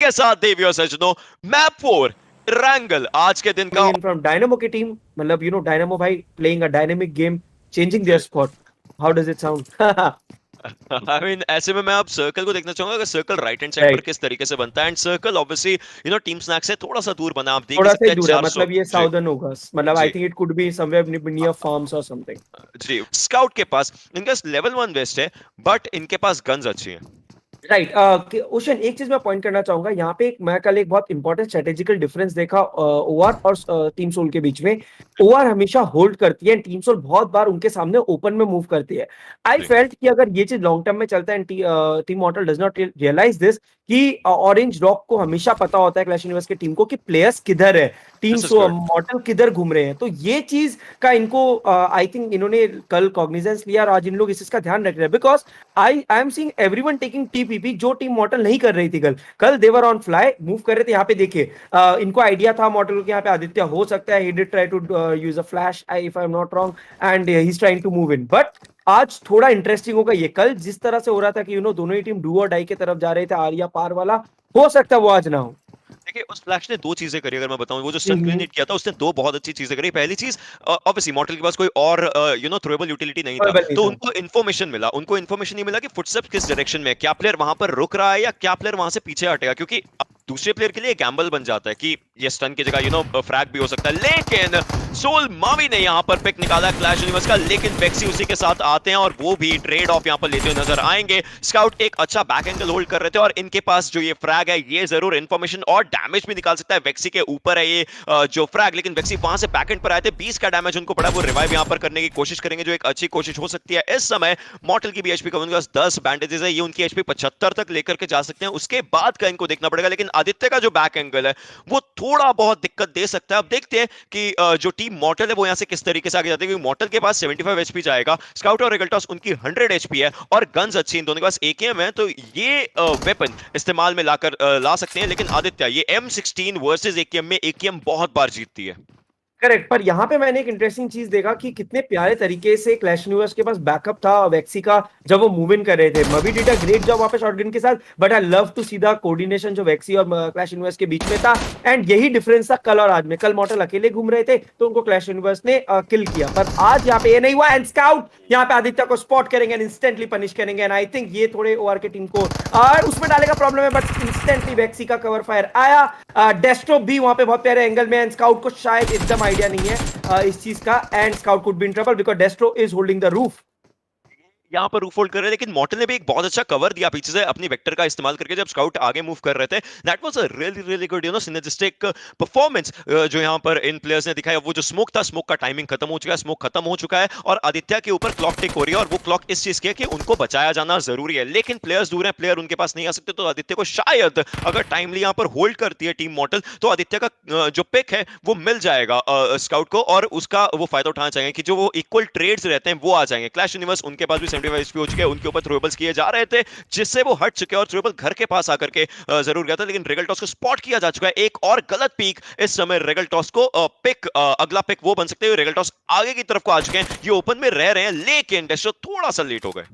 के साथ देवियों सजनों, मैप 4 रैंगल आज के दिन का in from Dynamo की टीम, मतलब Dynamo भाई playing a dynamic game, changing their spot. How does it sound? I mean ऐसे में मैं अब सर्कल को देखना चाहूंगा कि सर्कल राइट हैंड साइड पर Right. किस तरीके से बनता है, and circle obviously team Snax से थोड़ा सा दूर बना, आप देख ही थोड़ा सा सकते ही हैं दूर है, 400। मतलब ये जी साउदर्न होगा, मतलब आई जी think it could be somewhere near farms और समथिंग। जी। स्काउट के पास इनका लेवल 1 वेस्ट है, बट इनके पास गन्स अच्छी हैं। राइट। ओशन, एक चीज मैं पॉइंट करना चाहूंगा यहाँ पे, मैं कल एक बहुत इंपॉर्टेंट स्ट्रेटेजिकल डिफरेंस देखा ओआर और टीम सोल के बीच में। ओआर हमेशा होल्ड करती है, टीम सोल बहुत बार उनके सामने ओपन में मूव करती है। आई जी फेल्ट कि अगर ये चीज लॉन्ग टर्म में चलता है, team Mortal does not realize this कि ऑरेंज रॉक को हमेशा पता होता है क्लैश यूनिवर्स की टीम को कि प्लेयर्स किधर है, टीम दिस इज गुड। मॉर्टल किधर घूम रहे हैं। तो ये चीज का इनको आई थिंक इन्होंने कल कॉग्निजेंस लिया और आज इन लोग इस चीज का ध्यान रख रहे हैं, because I am seeing everyone taking TPP, जो टीम मॉर्टल नहीं कर रही थी कल देवर ऑन फ्लाई मूव कर रहे थे। यहाँ पे देखिए इनको आइडिया था मॉर्टल को यहाँ पे आदित्य हो सकता है, he did try to use a flash if I am not wrong, and he is trying to move in. But आज थोड़ा इंटरेस्टिंग होगा ये, कल जिस तरह से हो रहा था कि दोनों ही टीम डू और डाई की तरफ जा रहे थे, आर्या पार वाला, हो सकता है वो आज ना हो। देखिए उस फ्लैश ने दो चीजें करी, अगर मैं बताऊं, वो जो स्टन ग्रेनेड किया था उसने दो बहुत अच्छी चीजें करी। पहली चीज, ऑब्वियसली मॉर्टल के पास कोई और थ्रोएबल यूटिलिटी नहीं था, नहीं तो था। उनको इन्फॉर्मेशन मिला, उनको इन्फॉर्मेशन ये मिला कि फुटस्टेप्स किस डायरेक्शन में है, क्या प्लेयर वहां पर रुक रहा है या क्या प्लेयर वहां से पीछे हटेगा, क्योंकि दूसरे प्लेयर के लिए गैम्बल बन जाता है कि ये स्टन की जगह फ्रैग भी हो सकता है। लेकिन सोल मावी ने यहां पर पिक निकाला क्लैश यूनिवर्स का, लेकिन वेक्सी उसी के साथ आते हैं और वो भी ट्रेड ऑफ यहां पर लेते हुए नजर आएंगे। स्काउट एक अच्छा बैक एंगल होल्ड कर रहे थे और इनके पास जो ये फ्रैग है ये जरूर इन्फॉर्मेशन और डैमेज भी निकाल सकता है। वेक्सी के ऊपर है ये जो फ्रैग, लेकिन वेक्सी वहां से बैक एंड पर आए थे, 20 का डैमेज उनको पड़ा, वो रिवाइव यहां पर करने की कोशिश करेंगे, जो एक अच्छी कोशिश हो सकती है। इस समय मॉर्टल की भी एचपी का उनके पास 10 बैंडेजेस है, ये उनकी एचपी 75 तक लेकर के जा सकते हैं, उसके बाद का इनको देखना पड़ेगा। लेकिन आदित्य का जो बैक एंगल है वो थोड़ा बहुत दिक्कत दे सकता है। अब देखते हैं कि जो टीम मॉर्टल है वो यहां से किस तरीके से आगे जाती है, क्योंकि मॉर्टल के पास 75 एचपी जाएगा, स्काउट और रेगल्टॉस उनकी 100 एचपी है और गन्स अच्छी इन दोनों के पास एकेएम है, तो ये वेपन इस्तेमाल में लाकर ला सकते हैं। लेकिन आदित्य ये M16 वर्सेस एकेएम में एकेएम बहुत बार जीतती है। करेक्ट, पर यहाँ पे मैंने एक इंटरेस्टिंग चीज देखा कि कितने प्यारे तरीके से क्लैश यूनिवर्स के पास बैकअप था वेक्सी का जब वो मूव इन कर रहे थे। Mavi did a great job वहां पे शॉटगन के साथ, but I love to see the coordination जो वेक्सी और क्लैश यूनिवर्स के बीच में था, एंड यही डिफरेंस था कल और आज में। कल मॉर्टल अकेले घूम रहे थे तो उनको क्लैश यूनिवर्स ने किल किया, पर आज यहाँ पे ये नहीं हुआ, एंड स्काउट यहाँ पे आदित्य को स्पॉट करेंगे एंड इंस्टेंटली पनिश करेंगे, एंड आई थिंक ये थोड़े ओआर के टीम को उसमें डालेगा प्रॉब्लम है, बट इंस्टेंटली वेक्सी का कवर फायर आया। डेस्ट्रो भी वहां पे बहुत प्यारे एंगल में, एंड स्काउट को शायद एकदम आइडिया नहीं है इस चीज का, and scout could be in trouble because डेस्ट्रो is holding the roof. यहाँ पर रूफ होल्ड कर रहे हैं, लेकिन मॉर्टल ने भी एक बहुत अच्छा कवर दिया पीछे से अपनी वेक्टर का इस्तेमाल करके जब स्काउट आगे मूव कर रहे थे। That was a really really good synergistic performance जो यहाँ पर इन प्लेयर्स ने दिखाया। वो जो स्मोक था, स्मोक का टाइमिंग खत्म हो चुका है, स्मोक खत्म हो चुका है और आदित्य के ऊपर क्लॉक टिक हो रही है, और वो क्लॉक इस चीज की है कि उनको बचाया जाना जरूरी है। लेकिन प्लेयर्स दूर हैं, प्लेयर उनके पास नहीं आ सकते, तो आदित्य को शायद अगर टाइमली यहाँ पर होल्ड करती है टीम मॉर्टल तो आदित्य का जो पिक है वो मिल जाएगा स्काउट को, और उसका वो फायदा उठाना चाहेंगे कि जो वो इक्वल ट्रेड्स रहते हैं वो आ जाएंगे। क्लैश यूनिवर्स उनके पास भी 75 एचपी हो चुके हैं, उनके ऊपर थ्रोएबल्स किए जा रहे थे जिससे वो हट चुके हैं, और थ्रोएबल घर के पास आकर के जरूर गया था, लेकिन रेगल्टॉस को स्पॉट किया जा चुका है। एक और गलत पीक इस समय रेगल्टॉस को पिक अगला पिक वो बन सकते हैं। रेगल्टॉस आगे की तरफ को आ चुके हैं, ये ओपन में रह रहे हैं, लेकिन डेस्ट्रो थोड़ा सा लेट हो गए।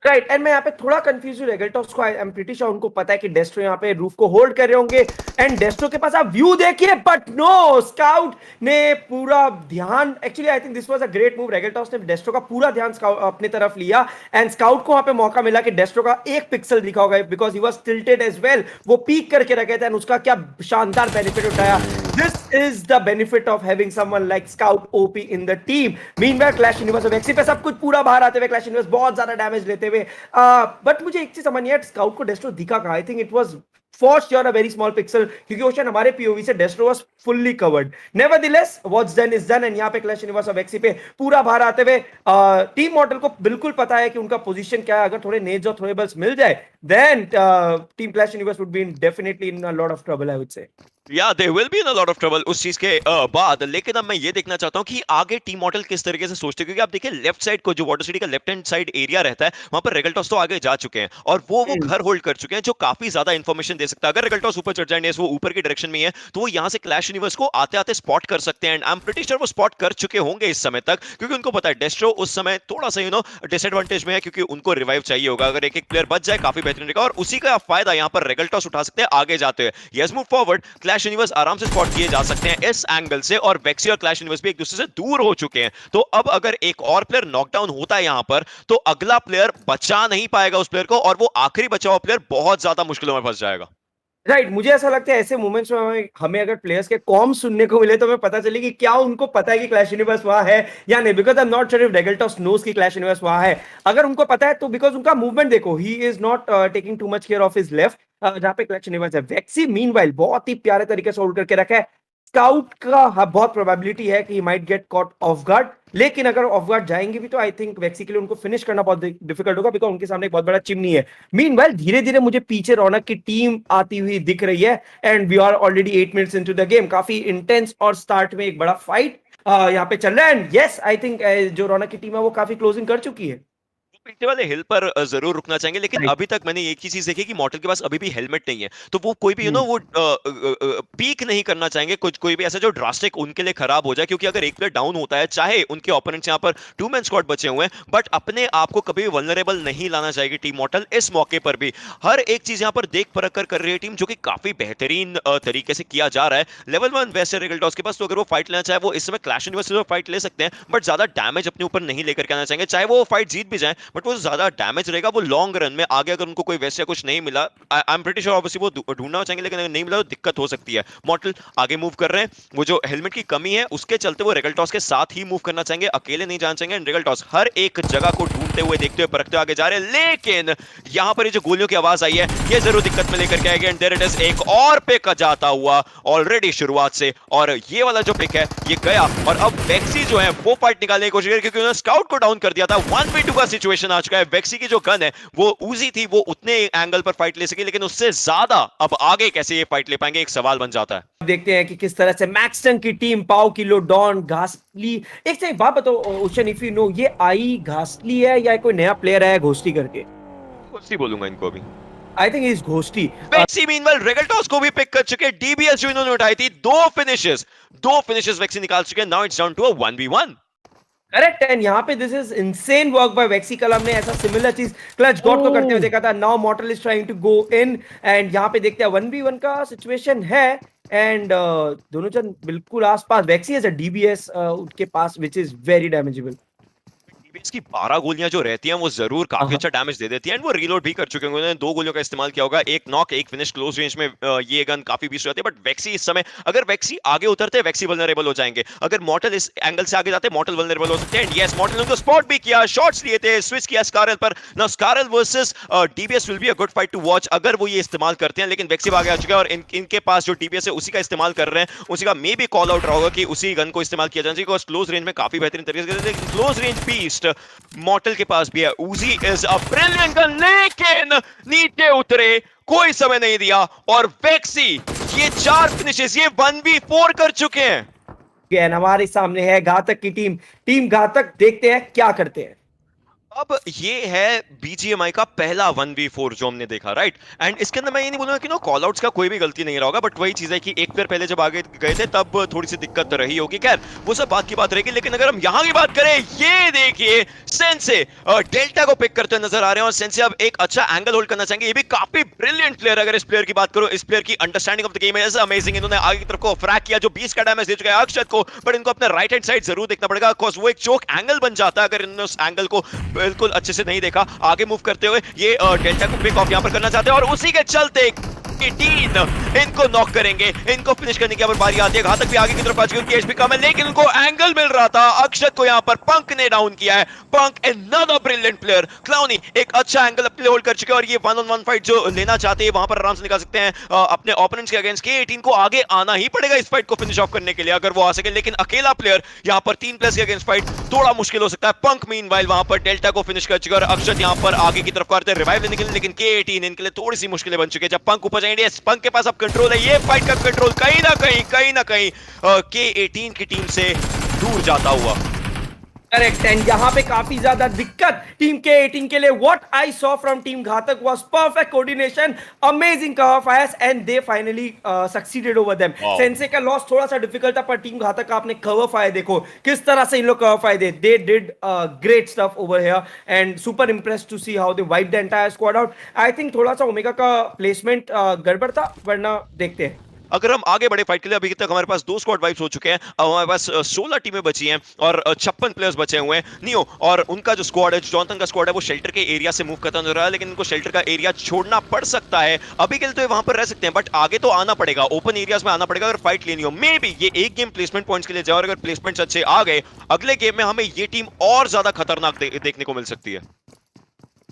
राइट, एंड मैं यहाँ पे थोड़ा कंफ्यूज हूँ रेगल्टॉस को। आई एम प्रीटी श्योर उनको पता है कि डेस्ट्रो यहाँ पे रूफ को होल्ड कर रहे होंगे, एंड डेस्ट्रो के पास आप व्यू देखिए, बट नो, स्काउट ने पूरा ध्यान, actually I think this was a great move, Regaltos ने डेस्ट्रो का पूरा ध्यान अपने तरफ लिया, एंड स्काउट को वहां पे मौका मिला कि डेस्ट्रो का एक पिक्सल दिखा होगा because he was tilted as well, वो पीक करके रखे थे, एंड उसका क्या शानदार बेनिफिट उठाया। This is the benefit of having someone like Scout OP in the team. Meanwhile, Clash Universe और Vexy पे सब कुछ पूरा बाहर आते हुए, Clash Universe बहुत ज्यादा डैमेज लेते हुए, बट मुझे एक चीज समझ नहीं आया, स्काउट को डेस्ट्रो दिखा कहा। I think it was for sure a very small pixel, क्योंकि ओशन हमारे पीओवी से डेस्ट्रो was fully covered. Nevertheless what's done is done, and यहाँ पे क्लैश यूनिवर्स और वेक्सी पे पूरा बाहर आते हुए टीम मॉडल को बिल्कुल पता है कि उनका पोजीशन क्या है। अगर थोड़े नेड्स और थ्रोएबल्स मिल जाए then team Clash Universe would be in definitely in a lot of trouble, I would say. या they will be in a lot of trouble उस चीज के बाद। लेकिन अब मैं ये देखना चाहता हूँ कि आगे टीम मॉडल किस तरीके से सोचते हैं, क्योंकि आप देखिए लेफ्ट साइड को जो वाटर सिटी का लेफ्ट हैंड साइड एरिया रहता है वहां पर रेगल्टॉस तो आगे जा चुके हैं और वो घर होल्ड कर चुके हैं जो काफी ज्यादा इंफॉर्मेशन दे सकता है। अगर रेगल्टॉस ऊपर चढ़ जाएंगे, वो ऊपर की डायरेक्शन में है, तो वो यहाँ से क्लैश यूनिवर्स को आते आते स्पॉट कर सकते हैं। And I am pretty sure वो स्पॉट कर चुके होंगे इस समय तक, क्योंकि उनको पता है डेस्ट्रो उस समय थोड़ा सा डिसएडवांटेज में है, क्योंकि उनको रिवाइव चाहिए होगा। अगर एक एक प्लेयर बच जाए काफी बेहतरीन रहेगा और उसी का फायदा यहाँ पर रेगल्टॉस उठा सकते हैं आगे जाते हुए। Yes, move forward, clash universe आराम से स्पॉट किए जा सकते हैं इस एंगल से, और वेक्सी और क्लैश यूनिवर्स भी एक दूसरे से दूर हो चुके हैं। तो अब अगर एक और प्लेयर नॉकडाउन होता है यहां पर, तो अगला प्लेयर बचा नहीं पाएगा उस प्लेयर को, और वो आखिरी बचा हुआ प्लेयर बहुत ज्यादा मुश्किलों में फंस जाएगा। राइट, मुझे ऐसा लगता है ऐसे मोमेंट्स में हमें अगर प्लेयर्स के कॉम सुनने को मिले तो हमें पता चले कि क्या उनको पता है कि क्लैश यूनिवर्स वहां है या नहीं, because I am not sure if Regaltos knows कि क्लैश यूनिवर्स वहां है। अगर उनको पता है तो बिकॉज उनका मूवमेंट देखो, he is not taking too much care of his left, जहां पे क्लैश यूनिवर्स है। वेक्सी मीनवाइल बहुत ही प्यारे तरीके से होल्ड करके रखा है। स्काउट का बहुत प्रोबेबिलिटी है कि might get caught of guard, लेकिन अगर ऑफ गार्ड जाएंगे भी तो आई थिंक वेक्सी के लिए उनको फिनिश करना बहुत डिफिकल्ट होगा, बिकॉज उनके सामने एक बहुत बड़ा चिमनी है। मीनवाइल धीरे धीरे मुझे पीछे रौनक की टीम आती हुई दिख रही है, and we are already 8 minutes into the game. काफी इंटेंस और स्टार्ट में एक बड़ा फाइट यहाँ पे चल रहा है। एंड यस, आई थिंक जो रौनक की टीम है वो काफी क्लोजिंग कर चुकी है। पीछे वाले हिल पर जरूर रुकना चाहेंगे, लेकिन राइट। अभी तक मैंने एक ही चीज देखी कि मॉर्टल के पास अभी भी हेलमेट नहीं है, तो वो कोई भी वो पीक नहीं करना चाहेंगे कुछ, कोई भी ऐसा जो ड्रास्टिक उनके लिए खराब हो जाए। क्योंकि अगर एक प्लेयर डाउन होता है, चाहे उनके ओपोनेंट्स यहाँ पर 2 मैन स्क्वाड बचे हुए हैं, बट अपने आप को कभी वल्नरेबल नहीं लाना चाहेगी टीम मॉर्टल इस मौके पर भी। हर एक चीज यहाँ पर देख परख कर रही है टीम, जो कि काफी बेहतरीन तरीके से किया जा रहा है। लेवल 1 वेस्ट रेगल्टॉस के पास, तो अगर वो फाइट लेना चाहे वो इस समय क्लैश यूनिवर्स से फाइट ले सकते हैं, बट ज्यादा डैमेज अपने ऊपर नहीं लेकर के आना चाहेंगे। चाहे वो फाइट जीत भी जाए, बट वो ज्यादा डैमेज रहेगा वो लॉन्ग रन में। आगे अगर उनको कोई वैसे कुछ नहीं मिला, आई एम प्रीटी श्योर ऑब्वियसली वो ढूंढना चाहेंगे, लेकिन अगर नहीं मिला तो दिक्कत हो सकती है। मॉर्टल आगे मूव कर रहे हैं, वो जो हेलमेट की कमी है उसके चलते वो रेगल्टॉस के साथ ही मूव करना चाहेंगे, अकेले नहीं जाना चाहेंगे। रेगल्टॉस हर एक जगह को ढूंढते हुए, देखते हुए, परखते हुए आगे जा रहे हैं, लेकिन यहां पर ये जो गोलियों की आवाज आई है ये जरूर दिक्कत में लेकर के आएगी। एंड देयर इट इज, एक और पिक जाता हुआ ऑलरेडी शुरुआत से, और ये वाला जो पिक है ये गया, और अब वेक्सी जो है वो फाइट निकालने की कोशिश कर, क्योंकि उन्होंने स्काउट को डाउन कर दिया था। 1v2 का सिचुएशन आ चुका है। वेक्सी की जो गन है वो उजी थी, वो उतने एंगल पर फाइट ले सकी, लेकिन उससे ज्यादा अब आगे कैसे ये फाइट ले पाएंगे, एक सवाल बन जाता है। देखते हैं कि किस तरह से मैक्सटन की टीम, पाओ किलो, डॉन, घासली। एक से एक बात बताओ ओशन, इफ यू नो, ये आई घासली है या कोई नया प्लेयर है घोस्टी करके? घोस्टी बोलूंगा इनको अभी। I think is Ghosty. Wexy meanwhile Regaltos को भी पिक कर चुके। डीबीएस जो इन्होंने उठाई थी, दो फिनिशेस वेक्सी निकाल चुके। Now it's down to a 1v1। Correct, and यहाँ पे this is insane work by Wexy. कल हमने ऐसा सिमिलर चीज क्लच गॉड को करते हुए देखा था। Now Mortal is trying to go in, and यहाँ पे देखते हैं 1v1 का सिचुएशन है, एंड दोनों जन बिल्कुल आसपास। वेक्सी हैज अ डीबीएस उनके पास व्हिच इज वेरी डैमेजेबल। इसकी 12 गोलियां जो रहती हैं वो जरूर काफी अच्छा डैमेज दे देती हैं, एंड वो रीलोड भी कर चुके होंगे। उन्होंने 2 गोलियों का इस्तेमाल किया होगा, एक नॉक एक फिनिश। क्लोज रेंज में ये गन काफी बीस्ट रहती है, बट वेक्सी इस समय, अगर वेक्सी आगे उतरते हैं वेक्सी वल्नरेबल हो जाएंगे। अगर मॉर्टल इस एंगल से आगे जाते हैं मॉर्टल वल्नरेबल हो सकते हैं। यस, मॉर्टल उनको स्पॉट भी किया, शॉट्स लिए थे, स्विच किया स्कारल पर। Now Scarl versus DBS will be a good fight to watch अगर वो ये इस्तेमाल करते हैं, लेकिन वेक्सी आगे आ चुका है, और इनके पास जो डीबीएस है उसी का इस्तेमाल कर रहे हैं। उसी का मे भी कॉल आउट रहा होगा कि उसी गन को इस्तेमाल किया जाना चाहिए, बिकॉज क्लोज रेंज में काफी बेहतरीन तरीके से। क्लोज रेंज बीस्ट मॉर्टल के पास भी है। उजी इज अ ब्रिलियंट गन, लेकिन नीचे उतरे, कोई समय नहीं दिया, और वेक्सी ये 4 फिनिशेस, ये 1v4 कर चुके हैं। हमारे सामने है घातक की टीम घातक। देखते हैं क्या करते हैं। अब ये है बीजीएमआई का पहला 1v4 जो हमने देखा, राइट। एंड इसके अंदर मैं ये नहीं बोलूंगा कि कॉल आउट्स का कोई भी गलती नहीं रहा होगा, बट वही चीज है कि एक प्लेयर पहले जब आगे गए थे तब थोड़ी सी दिक्कत रही होगी। खैर वो सब बात की बात रहेगी, लेकिन अगर हम यहां की बात करें, ये देखिए सेंसे डेल्टा को पिक करते नजर आ रहे हैं, और सेंसे अब एक अच्छा एंगल होल्ड करना चाहेंगे। ये भी काफी ब्रिलियंट प्लेयर। अगर इस प्लेयर की बात करो, इस प्लेयर की understanding of the game is amazing. इन्होंने आगे की तरफ को फ्रैग किया जो 20 का डैमेज दे चुका है अक्षत को, बट इनको अपने राइट हैंड साइड जरूर देखना पड़ेगा, बिकॉज़ वो एक चोक एंगल बन जाता है अगर इन्होंने उस एंगल को बिल्कुल अच्छे से नहीं देखा। आगे मूव करते हुए ये डेल्टा को पिक ऑफ यहां पर करना चाहते हैं, और उसी के चलते 18 इनको नॉक करेंगे। इनको फिनिश करने की अब बारी आती है। घातक भी आगे की तरफ आ चुकी है, उनकी एचपी कम है, लेकिन उनको एंगल मिल रहा था। अक्षत को यहां पर पंक ने डाउन किया है। पंक अनदर ब्रिलियंट प्लेयर। क्लाउनी एक अच्छा एंगल अपने होल्ड कर चुके हैं, और ये 1-on-1 फाइट जो लेना चाहते हैं वहां पर आराम से निकाल सकते हैं अपने ओपोनेंट्स के अगेंस्ट। K18 को आगे आना ही पड़ेगा इस फाइट को फिनिश ऑफ करने के लिए, अगर वो आ सके, लेकिन अकेला प्लेयर यहां पर 3+ के अगेंस्ट फाइट थोड़ा मुश्किल हो सकता है। पंक मीनवाइल वहां पर डेल्टा को फिनिश कर चुका है, और अक्षत यहां पर आगे की तरफ करते हैं रिवाइव लेने के लिए, लेकिन K18 इनके लिए थोड़ी सी मुश्किलें बन चुकी है। जब पंक ऊपर जाएंगे। स्पंक के पास अब कंट्रोल है, ये फाइट का कंट्रोल कहीं ना कहीं K18 की टीम से दूर जाता हुआ। करेक्ट, एंड यहाँ पे काफी ज्यादा दिक्कत टीम के 18 के लिए। What I saw from team Ghatak was perfect coordination, amazing cover fires and they finally succeeded over them. Sensei का लॉस थोड़ा सा डिफिकल्ट था, पर टीम घातक का आपने कवर फायर देखो किस तरह से इन लोग cover fire they did great stuff over here and super impressed to see how they wipe the entire squad out. I think थोड़ा सा ओमेगा का प्लेसमेंट गड़बड़ था, वरना देखते हैं। अगर हम आगे बढ़े फाइट के लिए, अभी तक हमारे पास 2 स्क्वाड वाइप्स हो चुके हैं। अब हमारे पास 16 टीमें बची हैं और 56 प्लेयर्स बचे हुए हैं। नियो और उनका जो स्क्वाड है, जॉनथन का स्क्वाड है, वो शेल्टर के एरिया से मूव करता नजर आ रहा है, लेकिन इनको शेल्टर का एरिया छोड़ना पड़ सकता है। अभी के लिए तो ये वहां पर रह सकते हैं, बट आगे तो आना पड़ेगा, ओपन एरियाज में आना पड़ेगा अगर फाइट लेनी हो। मे बी ये एक गेम प्लेसमेंट पॉइंट्स के लिए जाए, और अगर प्लेसमेंट्स अच्छे आ गए, अगले गेम में हमें ये टीम और ज्यादा खतरनाक देखने को मिल सकती है।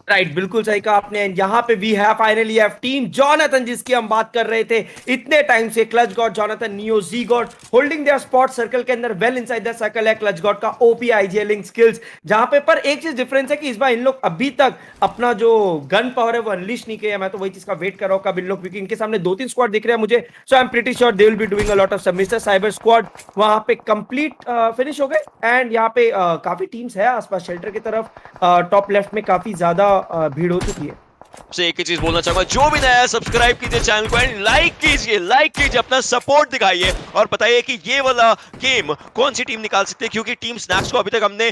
राइट, बिल्कुल सही कहा आपने। यहाँ पे we have finally have team Jonathan, जिसकी हम बात कर रहे थे इतने टाइम से। Clutch god, Jonathan, Neo, G god holding their spot circle के अंदर, वेल इनसाइड द सर्कल है क्लच गॉड का ओपी आईजीएलिंग स्किल्स। जहां पे पर एक चीज डिफरेंस है कि इस बार इन लोग अभी तक अपना जो गन पावर है वो अनलिश नहीं किया। मैं तो वही चीज का वेट कर रहा हूं कब इन लोग, क्योंकि इनके सामने 2-3 स्क्वाड दिख रहे हैं मुझे। So I am pretty sure they will be doing a lot of sub. Mister Cyber Squad वहां पे कंप्लीट फिनिश हो गए, एंड यहाँ पे काफी टीम्स है आसपास शेल्टर की तरफ। टॉप लेफ्ट में काफी ज्यादा भीड़ हो चुकी है। से एक ही चीज बोलना चाहूंगा, जो भी नया है सब्सक्राइब कीजिए चैनल को एंड लाइक कीजिए, अपना सपोर्ट दिखाइए और बताइए कि ये वाला गेम कौन सी टीम निकाल सकती है, क्योंकि टीम स्नैक्स को अभी तक हमने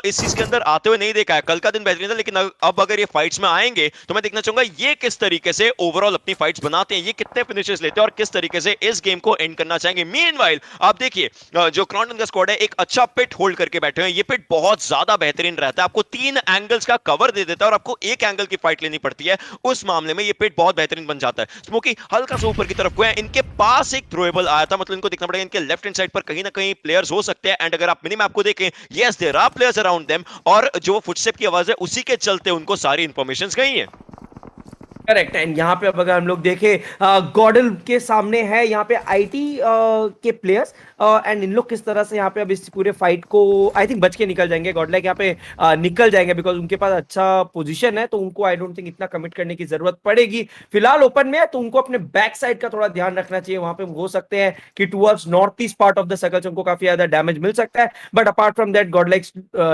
इस चीज के अंदर आते हुए नहीं देखा है। कल का दिन बेहतरीन था, लेकिन अब अगर ये फाइट्स में आएंगे तो मैं देखना चाहूंगा ये किस तरीके से ओवरऑल अपनी फाइट्स बनाते हैं, ये कितने फिनिशेस लेते हैं और किस तरीके से इस गेम को एंड करना चाहेंगे। मीनवाइल आप देखिए जो क्रॉन्टन का स्क्वाड है एक अच्छा पिट होल्ड करके बैठे हैं। ये पिट बहुत ज्यादा बेहतरीन रहता है, आपको 3 एंगल्स का कवर दे देता है और आपको एक एंगल की फाइट लेनी पड़ती है। उस मामले में ये पिट बहुत बेहतरीन बन जाता है। स्मोकी हल्का सा ऊपर की तरफ गया, इनके पास एक थ्रोएबल आया था, मतलब इनको देखना पड़ेगा इनके लेफ्ट हैंड साइड पर कहीं ना कहीं प्लेयर्स हो सकते हैं। एंड अगर आप मिनी मैप को देखें, yes there are players around them, और जो फुटस्टेप की आवाज है उसी के चलते उनको सारी इंफॉर्मेशंस गई हैं। करेक्ट, एंड यहाँ पे अब अगर हम लोग देखें गॉडल के सामने है यहाँ पे आईटी के प्लेयर्स, एंड इन लोग किस तरह से यहाँ पे अब इस पूरे फाइट को आई थिंक बच के निकल जाएंगे। गॉडलाइक यहाँ पे निकल जाएंगे बिकॉज उनके पास अच्छा पोजीशन है, तो उनको आई डोंट थिंक इतना कमिट करने की जरूरत पड़ेगी। फिलहाल ओपन में है तो उनको अपने बैक साइड का थोड़ा ध्यान रखना चाहिए। वहां पे हो सकते हैं कि towards north east part of the circle उनको काफी ज्यादा डैमेज मिल सकता है, but apart from that godlike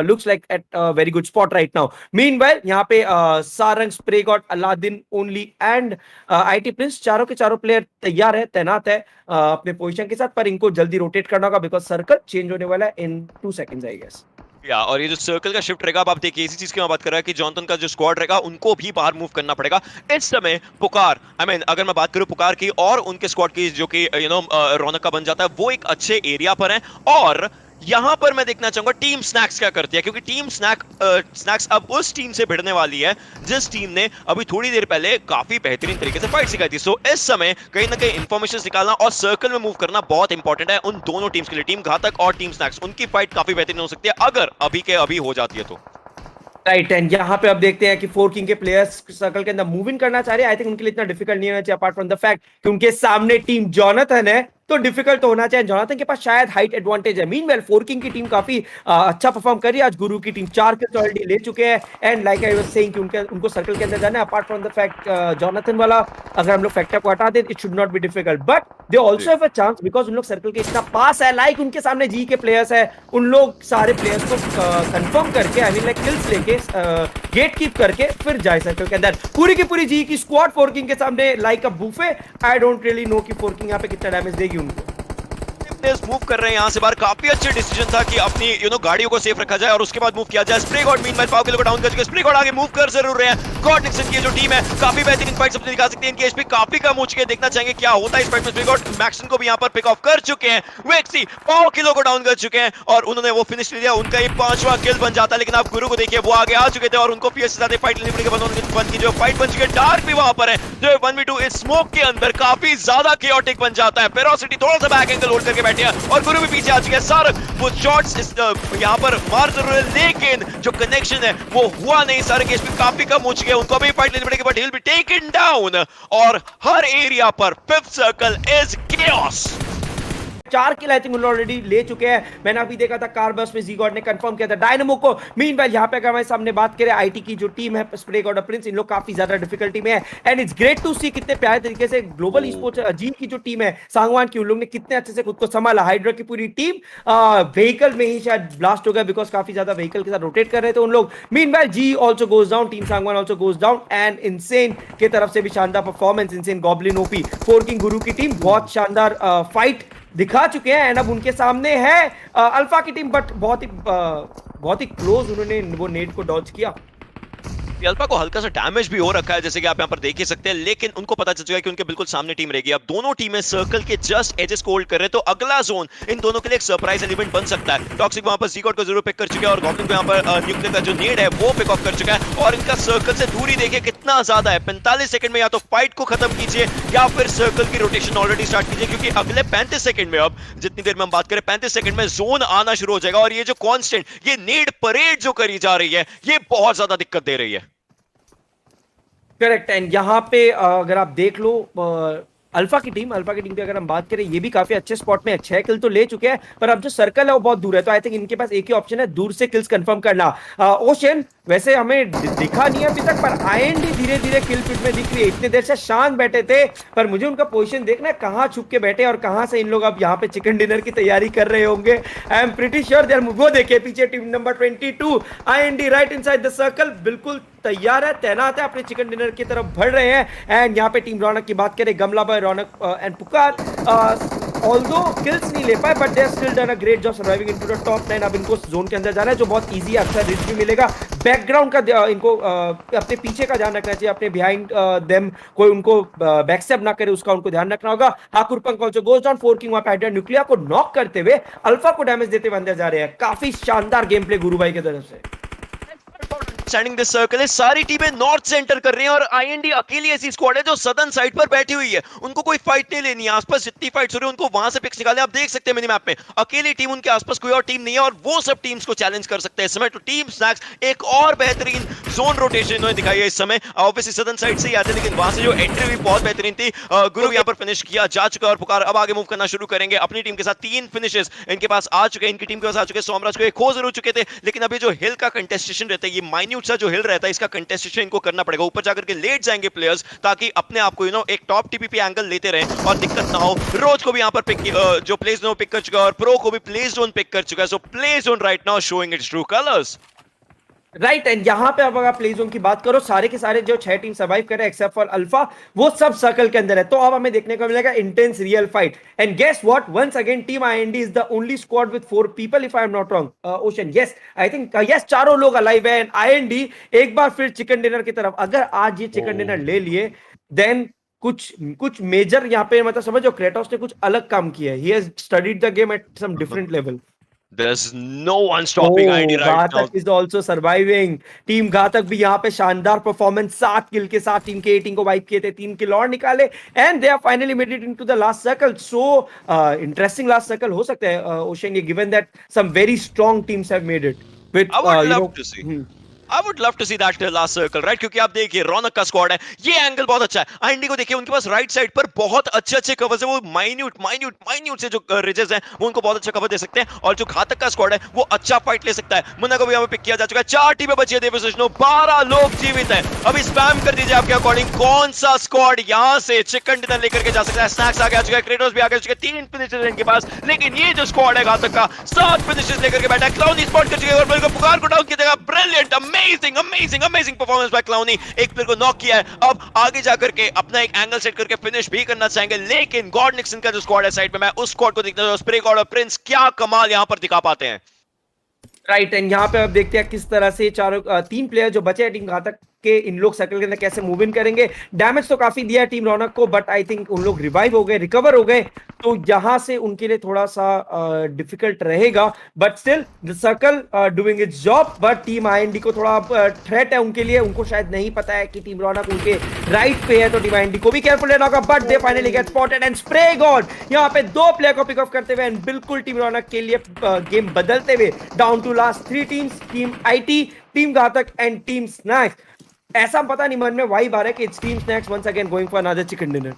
looks like at very good spot right now. Meanwhile यहाँ पे Sarang, spray god, Aladdin only and IT prince, चारों के चारों प्लेयर तैयार है, तैनात है अपने पोजीशन के साथ, पर इनको जल्दी रोटेट करना होगा बिकॉज सर्कल चेंज होने वाला है इन 2 seconds आई गेस। या और ये जो सर्कल का शिफ्ट रहेगा, अब आप देखिए इसी चीज की मैं बात कर रहा है कि जॉनथन का जो स्क्वाड रहेगा उनको भी बाहर मूव करना पड़ेगा इस समय। पुकार अगर मैं बात करूं पुकार की और उनके स्क्वाड की, जो कि रौनक का बन जाता है, वो एक अच्छे एरिया पर है। और यहां पर मैं देखना चाहूंगा टीम स्नैक्स क्या करती है, क्योंकि टीम स्नैक्स अब उस टीम से भिड़ने वाली है जिस टीम ने अभी थोड़ी देर पहले काफी बेहतरीन तरीके से फाइट सिखाई थी। सो इस समय कहीं ना कहीं इंफॉर्मेशन निकालना और सर्कल में मूव करना बहुत इंपॉर्टेंट है उन दोनों टीम्स के लिए। टीम घातक और टीम स्नैक्स, उनकी फाइट काफी बेहतरीन हो सकती है अगर अभी के अभी हो जाती है तो। राइट, एंड यहाँ पे अब देखते हैं कि 4 किंग के प्लेयर्स सर्कल के अंदर मूव इन करना चाह रहे हैं। आई थिंक उनके लिए इतना डिफिकल्ट नहीं होना चाहिए, अपार्ट फ्रॉम द फैक्ट कि उनके सामने टीम जॉनथन है, तो डिफिकल्ट तो होना चाहिए। जॉनथन के पास शायद हाइट एडवांटेज है। मीनवेल 4 किंग की टीम काफी अच्छा परफॉर्म कर रही है। आज गुरु की टीम 4 किल्स ऑलरेडी ले चुके हैं, and like I was saying कि उनको सर्कल के अंदर जाना है। Apart from the fact Jonathan वाला अगर हम लोग फैक्टर को हटा दे, it should not be difficult, but they also have a chance because उन लोग सर्कल के इतना पास है। लाइक उनके सामने जी के प्लेयर्स है, उन लोग सारे प्लेयर्स को कंफर्म करके आई मीन लाइक किल्स लेके गेट कीप करके फिर जाए सर्कल के अंदर। पूरी की पूरी जी की स्क्वाड 4 किंग के सामने like a buffet. I don't really know कि 4 किंग यहाँ पे कितना डैमेज देगी उनको। मूव कर रहे हैं यहां से बाहर, काफी अच्छे डिसीजन था कि अपनी गाड़ियों को सेफ रखा जाए और उसके बाद मूव किया जाए। स्प्रे गॉड मीनवाइल पाव किलो को डाउन कर चुके, स्प्रे गॉड आगे मूव कर जरूर रहे हैं। गॉड निक्सन की जो टीम है काफी बेहतरीन फाइट अपनी दिखा सकती है, इनकी एचपी काफी कम हो चुकी है। देखना चाहेंगे क्या होता है इस फाइट में। स्प्रे गॉड मैक्सन को भी यहां पर पिक ऑफ कर चुके हैं, वेक्सी पाव किलो को डाउन कर चुके हैं और उन्होंने वो फिनिश ले लिया। उनका ये 5वां किल बन जाता है, लेकिन आप गुरु को देखिए वो आगे आ चुके थे और उनको पीएस से ज्यादा फाइट लेनी पड़ेगी। बन की जो फाइट बन चुकी है, डार्क भी वहां पर है जो 1v2 इस स्मोक के अंदर काफी ज्यादा chaotic बन जाता है। फेरोसिटी थोड़ा सा बैक एंगल होल्ड करके बैठे हैं और गुरु भी पीछे आ चुके हैं। सारंग वो शॉट्स यहां पर मार जरूर है, लेकिन जो कनेक्शन है वो हुआ नहीं। सारंग की एचपी काफी कम हो चुकी है, उनको भी फाइट लेनी पड़ेगी, but he will be taken down. और हर एरिया पर 5th circle is chaos। 4 kill I think उन्होंने ऑलरेडी ले चुके हैं। मैंने अभी देखा था कारबस में जी-गॉड ने कंफर्म किया था डायनामो को। मीनवाइल यहाँ पे अगर हमारे सामने बात करें आईटी की जो टीम है स्प्रे गॉड प्रिंस, इन लोग काफी ज्यादा डिफिकल्टी में है एंड इट्स ग्रेट टू सी कितने प्यारे तरीके से ग्लोबल ई-स्पोर्ट्स जी की जो टीम है सांगवान की, उन लोग ने कितने अच्छे से खुद को संभाला। हाइड्रा की पूरी टीम व्हीकल में ही शायद ब्लास्ट हो गया बिकॉज काफी ज्यादा व्हीकल के साथ रोटेट कर रहे थे उन लोग। Meanwhile G also goes down, team Sangwan also goes down and insane की तरफ से भी शानदार performance. Insane goblin OP four king गुरु की टीम बहुत शानदार फाइट दिखा चुके हैं एंड अब उनके सामने है अल्फा की टीम, बट बहुत ही क्लोज उन्होंने वो नेट को डॉज किया। अल्फा को हल्का सा डैमेज भी हो रखा है जैसे कि आप यहाँ पर देख ही सकते हैं, लेकिन उनको पता चल चुका है कि उनके बिल्कुल सामने टीम रहेगी। अब दोनों टीमें सर्कल के जस्ट एजेस को होल्ड कर रहे हैं, तो अगला जोन इन दोनों के लिए एक सरप्राइज एलिमेंट बन सकता है। टॉक्सिक वहां पर जी-गॉड को जरूर पिक कर चुका है और गॉब्लिन को यहाँ पर न्यूक्लियर का जो नेड है वो पिक ऑफ कर चुका है और इनका सर्कल से दूरी देखिए कितना ज्यादा है। 45 सेकंड में या तो फाइट को खत्म कीजिए या फिर सर्कल की रोटेशन ऑलरेडी स्टार्ट कीजिए, क्योंकि अगले 35 सेकंड में, अब जितनी देर में हम बात करें 35 सेकंड में जोन आना शुरू हो जाएगा और ये जो कांस्टेंट ये नेड परेड जो करी जा रही है ये बहुत ज्यादा दिक्कत दे रही है। करेक्ट एंड यहाँ पे अगर आप देख लो अल्फा की टीम की अगर हम बात करें ये भी काफी अच्छे स्पॉट में 6 किल तो ले चुके हैं, पर अब जो सर्कल है वो बहुत दूर है, तो आई थिंक इनके पास एक ही ऑप्शन है दूर से किल्स कंफर्म करना। ओशन वैसे हमें दिखा नहीं है अभी तक, पर आईएनडी धीरे धीरे किल फीड में दिख रही है। इतने देर से शांत बैठे थे, पर मुझे उनका पोजीशन देखना है कहाँ छुप के बैठे और कहाँ से इन लोग अब यहाँ पे चिकन डिनर की तैयारी कर रहे होंगे। I am pretty sure there, वो देखिए पीछे team number 22 IND right inside the circle, बिल्कुल तैयार है, तैनात है, अपने चिकन डिनर की तरफ बढ़ रहे हैं। एंड यहाँ पे टीम रौनक की बात करें, गमला बॉय, रौनक एंड पुकार ऑल्दो किल्स नहीं ले पाए but they still done a great job surviving into the top 9। अब इनको जोन के अंदर जाना है जो बहुत इजी है, अच्छा रिस्क भी मिलेगा। बैकग्राउंड का इनको अपने पीछे का ध्यान रखना चाहिए, अपने बिहाइंड देम कोई उनको बैकस्टेप ना करे उसका उनको ध्यान रखना होगा। Hakur punk also goes down, four king वहां पे हाइड्रा न्यूक्लियर को नॉक करते हुए अल्फा को डैमेज देते हुए अंदर जा रहे हैं। काफी शानदार गेम प्ले गुरु भाई की तरफ से। स्टैंडिंग दिस सर्कल है, सारी टीमें नॉर्थ से एंटर कर रही हैं और आईएनडी अकेली ऐसी स्क्वाड है जो सदर्न साइड पर बैठी हुई है। उनको कोई फाइट नहीं लेनी है, आसपास जितनी फाइट्स हो रही है उनको वहां से पिक्स निकालने। आप देख सकते हैं मिनी मैप में अकेली टीम, उनके आसपास कोई और टीम नहीं है और वो सब टीम्स को चैलेंज कर सकते हैं इस समय। तो टीम स्नैक्स एक और बेहतरीन जोन रोटेशन इन्होंने दिखाई है इस समय। ऑब्वियसली सदर्न साइड से ही आते, लेकिन वहां से जो एंट्री हुई बहुत बेहतरीन थी। गुरु यहाँ पर फिनिश किया जा चुका और पुकार अब आगे मूव करना शुरू करेंगे अपनी टीम के साथ। 3 फिनिशेस इनके पास आ चुके हैं, इनकी टीम के पास आ चुके हैं। सोमराज को खो जरूर चुके थे, लेकिन अभी जो हिल का कंटेस्टेशन रहता है, ये माइन्यूट सा जो हिल रहता है, इसका कंटेस्टेशन इनको करना पड़ेगा। ऊपर जाकर के लेट जाएंगे प्लेयर्स ताकि अपने आप को एक टॉप टीपीपी एंगल लेते रहें और दिक्कत ना हो। रोज को भी यहां पर पिक जो प्ले जोन पिक कर चुका है और प्रो को भी प्ले जोन पिक कर चुका है। So play zone right now showing it's true colours. Right and यहाँ पे अब अगर प्ले जोन की बात करो, सारे के सारे जो 6 टीम सर्वाइव कर रहे हैं एक्सेप्ट फॉर अल्फा, वो सब सर्कल के अंदर है। तो अब हमें देखने को मिलेगा intense real fight and guess what, once again team IND is the only squad with 4 people if I am not wrong. Ocean yes, I think yes, चारों लोग अलाइव है एंड आईएनडी एक बार फिर चिकन डिनर की तरफ। अगर आज ये चिकन डिनर ले लिए देन कुछ मेजर यहाँ पे मतलब समझो क्रेटोस ने कुछ अलग काम किया है। He has studied the game at some different level. There's no one stopping IND right now. घातक is also surviving. टीम घातक भी यहाँ पे शानदार परफॉर्मेंस, 7 किल के साथ टीम के 18 को वाइप किए थे, 3 किल और निकाले and they have finally made it into the last circle. So interesting last circle हो सकता है ओशन, ये given that some very strong teams have made it with I would love to see that last circle, right? क्योंकि आप देखिए रौनक का squad है, ये एंगल बहुत अच्छा है। आईएनडी को देखिए, उनके पास राइट साइड पर बहुत अच्छे कवर्स है। वो माइन्यूट से जो रिजेस हैं वो उनको बहुत अच्छा कवर दे सकते हैं और जो घातक का स्क्वाड है वो अच्छा फाइट ले सकता है। मुन्ना को भी यहाँ पे पिक किया जा चुका है। 4 टीमें बची है देवेश, 12 लोग जीवित हैं। अभी स्पैम कर दीजिए आपके अकॉर्डिंग कौन सा स्क्वाड यहाँ से चिकन डिनर लेकर के जा सकता है। स्नैक्स आगे आ चुका है, क्रेटोस भी आगे आ चुके हैं, 3 फिनिशेस इनके पास, लेकिन ये जो स्क्वाड है घातक का 7 फिनिशेस लेकर के बैठा है। क्लाउनी स्पॉट कर चुके हैं और बिल्कुल पुकार को डाउन की जगह ब्रिलियंट अमेजिंग परफॉर्मेंस बाय क्लाउनी। एक प्लेयर को नॉक किया है, अब आगे जाकर के अपना एक एंगल सेट करके फिनिश भी करना चाहेंगे, लेकिन गॉड निक्सन का जो स्क्वाड है साइड पे, मैं उस स्क्वाड को देखना चाहूंगा। स्प्रे गॉड और प्रिंस क्या कमाल यहां पर दिखा पाते हैं। राइट एंड यहाँ पे अब देखते हैं किस तरह से 3 प्लेयर जो बचे हैं टीम घातक के, इन लोग सर्कल के अंदर कैसे मूव इन करेंगे। डैमेज तो काफी दिया है टीम रौनक को, बट आई थिंक उन लोग रिवाइव हो गए, रिकवर हो गए, तो यहां से उनके लिए थोड़ा सा डिफिकल्ट रहेगा। But still the circle doing it's job, but team IND को थोड़ा थ्रेट है उनके लिए। उनको शायद नहीं पता है कि टीम रौनक उनके राइट पे है, तो टीम आईएनडी को भी केयरफुल रहना होगा। But they finally get spotted and spray God यहाँ पे 2 प्लेयर को पिक ऑफ करते हुए एंड बिल्कुल टीम रौनक के लिए गेम बदलते हुए down to last 3 teams, team IT, team Ghatak and team Snax. ऐसा पता नहीं मन में वाइब आ रहा है कि it's team Snax once again going for another chicken dinner.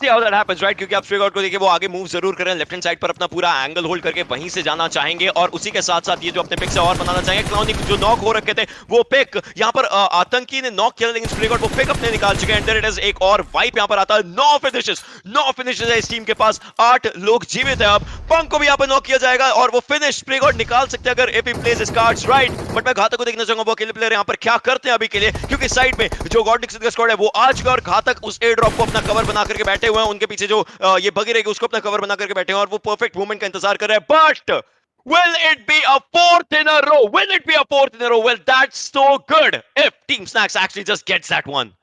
see how that happens, right? क्योंकि आप स्ट्रे गॉड को देखिए, वो आगे मूव जरूर करें, लेफ्ट हैंड साइड पर अपना पूरा एंगल होल्ड करके वहीं से जाना चाहेंगे, और उसी के साथ साथ ये जो अपने पिक से और बनाना चाहेंगे। क्लाउनी जो नॉक हो रखे थे वो पिक यहाँ पर आतंकी ने नॉक किया, लेकिन स्ट्रे गॉड वो पिक अपने निकाल चुके हैं। इट इज एक और वाइप यहाँ पर आता है। 9 फिनिशेस है इस टीम के पास, 8 लोग जीवित है। अब पंक को भी यहाँ पर नॉक किया जाएगा और वो फिनिश स्प्रे गॉड निकाल सकते हैं अगर AP plays his cards right. But मैं घातक को देखना चाहूंगा वो अकेले प्लेयर यहाँ पर क्या करते हैं अभी के लिए, क्योंकि साइड में जो गॉड निक्सन का स्क्वाड है वो आ चुका है और घातक उस एयर ड्रॉप को अपना कवर बना करके बैठे हुए हैं। उनके पीछे जो ये बगी रहेगी उसको अपना कवर बना करके बैठे हैं और वो परफेक्ट मूवमेंट का इंतजार कर रहे हैं। But will it be a fourth in a row? Will it be a fourth in a row? Well, that's so good if Team Snacks actually just gets that one.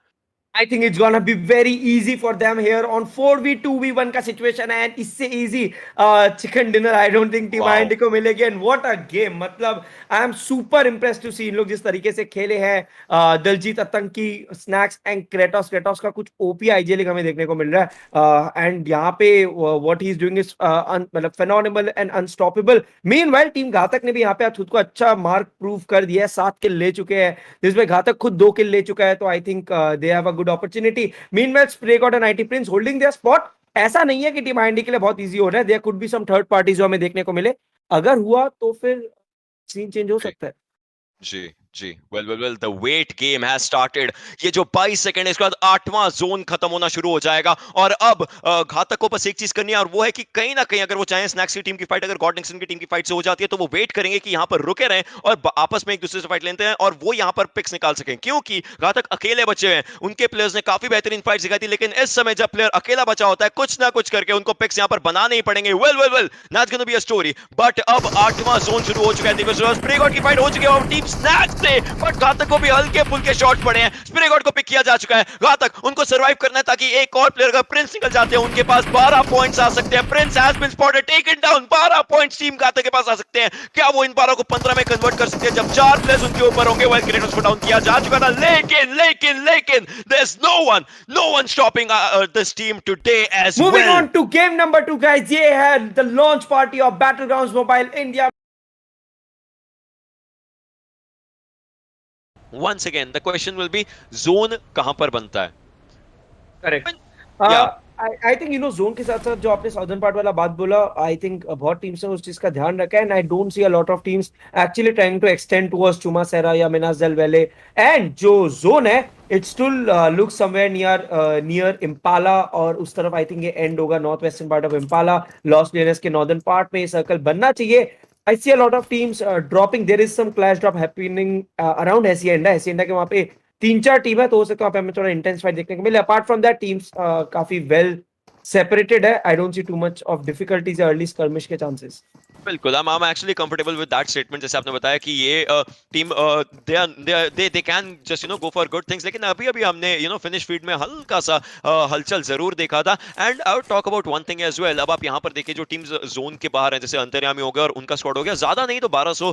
I think it's gonna be very easy for them here on 4v2v1 का situation है, and इससे easy chicken dinner I don't think Team IND को मिलेगी। And what a game, मतलब I am super impressed to see इन लोग जिस तरीके से खेले हैं। दलजीत, आतंकी, स्नैक्स एंड क्रेटोस का कुछ ओपी आईजी लीग हमें देखने को मिल रहा है। एंड यहाँ पे what he is doing is मतलब phenomenal and unstoppable। Meanwhile team घातक ने भी यहाँ पे खुद को अच्छा मार्क प्रूव कर दिया है, 7 किल ले चुके हैं, जिसमें घातक खुद 2 किल ले चुका है। तो I think they have a good opportunity. Meanwhile spray god and IT prince holding their spot. ऐसा नहीं है कि टीम आईएनडी के लिए बहुत इजी हो रहा है, there could be some third party जो हमें देखने को मिले। अगर हुआ तो फिर सीन चेंज हो सकता है। जी जी, well the wait game has started. ये जो 22 सेकंड है इसके बाद 8वां जोन खत्म होना शुरू हो जाएगा और अब घातक को बस एक चीज करनी है और वो है कि कहीं ना कहीं अगर वो चाहें स्नैक्स की टीम की फाइट अगर गॉड निक्सन की टीम की फाइट से हो जाती है तो वो वेट करेंगे कि यहां पर रुके रहें और आपस में एक दूसरे से फाइट लेते हैं और वो यहां पर पिक्स निकाल सकें, क्योंकि घातक अकेले बचे हैं। उनके प्लेयर्स ने काफी बेहतरीन फाइट दिखाई थी, लेकिन इस समय जब प्लेयर अकेला बचा होता है कुछ ना कुछ करके उनको पिक्स यहां पर बनाने ही पड़ेंगे। Well that's gonna be a story. But अब 8वां जोन शुरू हो चुका है, स्प्रे गॉड की फाइट हो चुकी है और टीम स्नैक्स से, बट घातक को भी हल्के फुल्के शॉट पड़े हैं। स्प्रे गॉड को पिक किया जा चुका है। घातक उनको सर्वाइव करना है ताकि एक और प्लेयर का प्रिंस निकल जाते हैं, उनके पास 12 पॉइंट्स आ सकते हैं। Prince has been spotted, taken down. 12 points team Ghatak के पास आ सकते हैं। क्या वो इन 12 को 15 में कन्वर्ट कर सकते हैं जब 4 प्लेयर्स उनके ऊपर होंगे? वेल क्रेटोस को डाउन किया जा चुका था, लेकिन there is no one stopping this team today as well. Moving on to game number 2 guys, ये है the launch party of Battlegrounds Mobile India. Once again, the question will be zone कहां पर बनता है? Correct. I think you know zone के साथ साथ जो आपने साउदर्न पार्ट वाला बात बोला, आई थिंक बहुत टीम्स ने उस चीज का ध्यान रखा है and I don't see a lot of teams actually trying to extend towards Chumacera या मिनास डेल वैले। एंड जो जोन है it still look somewhere near Impala और उस तरफ आई थिंक ये एंड होगा north western part of Impala. Los Leones के नॉर्दर्न पार्ट में ये सर्कल बनना चाहिए। I see a lot of teams dropping. There is some clash drop happening around Hacienda के वहां पे 3-4 टीम है, तो हो सकता है हमें थोड़ा इंटेंस फाइट देखने को मिले। अपार्ट फ्रॉम दैट टीम्स काफी वेल सेपरेटेड है। आई don't C too much of difficulties early skirmish के चांसेस। बिल्कुल, I am actually comfortable with that statement. जैसे आपने बताया कि ये team they can just go for good things, लेकिन अभी हमने फिनिश फीड में हल्का सा हलचल जरूर देखा था। And I would talk about one thing as well. अब आप यहाँ पर देखिए जो टीम्स जोन के बाहर हैं, जैसे अंतर्यामी हो गया और उनका स्क्वाड हो गया, ज्यादा नहीं तो 1200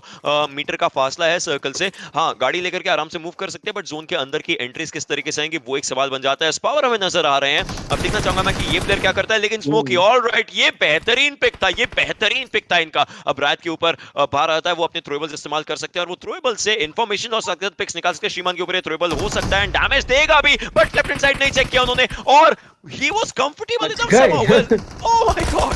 मीटर का फासला है सर्कल से। हाँ, गाड़ी लेकर के आराम से मूव कर सकते हैं, बट जोन के अंदर की एंट्रीज किस तरीके से आएंगी वो एक सवाल बन जाता है। स्पावर हमें नजर आ रहे हैं, अब देखना चाहूंगा मैं कि ये प्लेयर क्या करता है। लेकिन स्मोकी ऑलराइट, ये बेहतरीन पिक था इनका। अब रात के ऊपर बाहर आता है, वो अपने थ्रोएबल्स इस्तेमाल कर सकते हैं और वो थ्रोएबल से इंफॉर्मेशन और सक्सेस पिक्स निकाल सकते हैं। श्रीमान के ऊपर ये थ्रोएबल हो सकता है, डैमेज देगा भी, बट लेफ्ट हैंड साइड नहीं चेक किया उन्होंने और he was comfortable in somehow। Oh my God,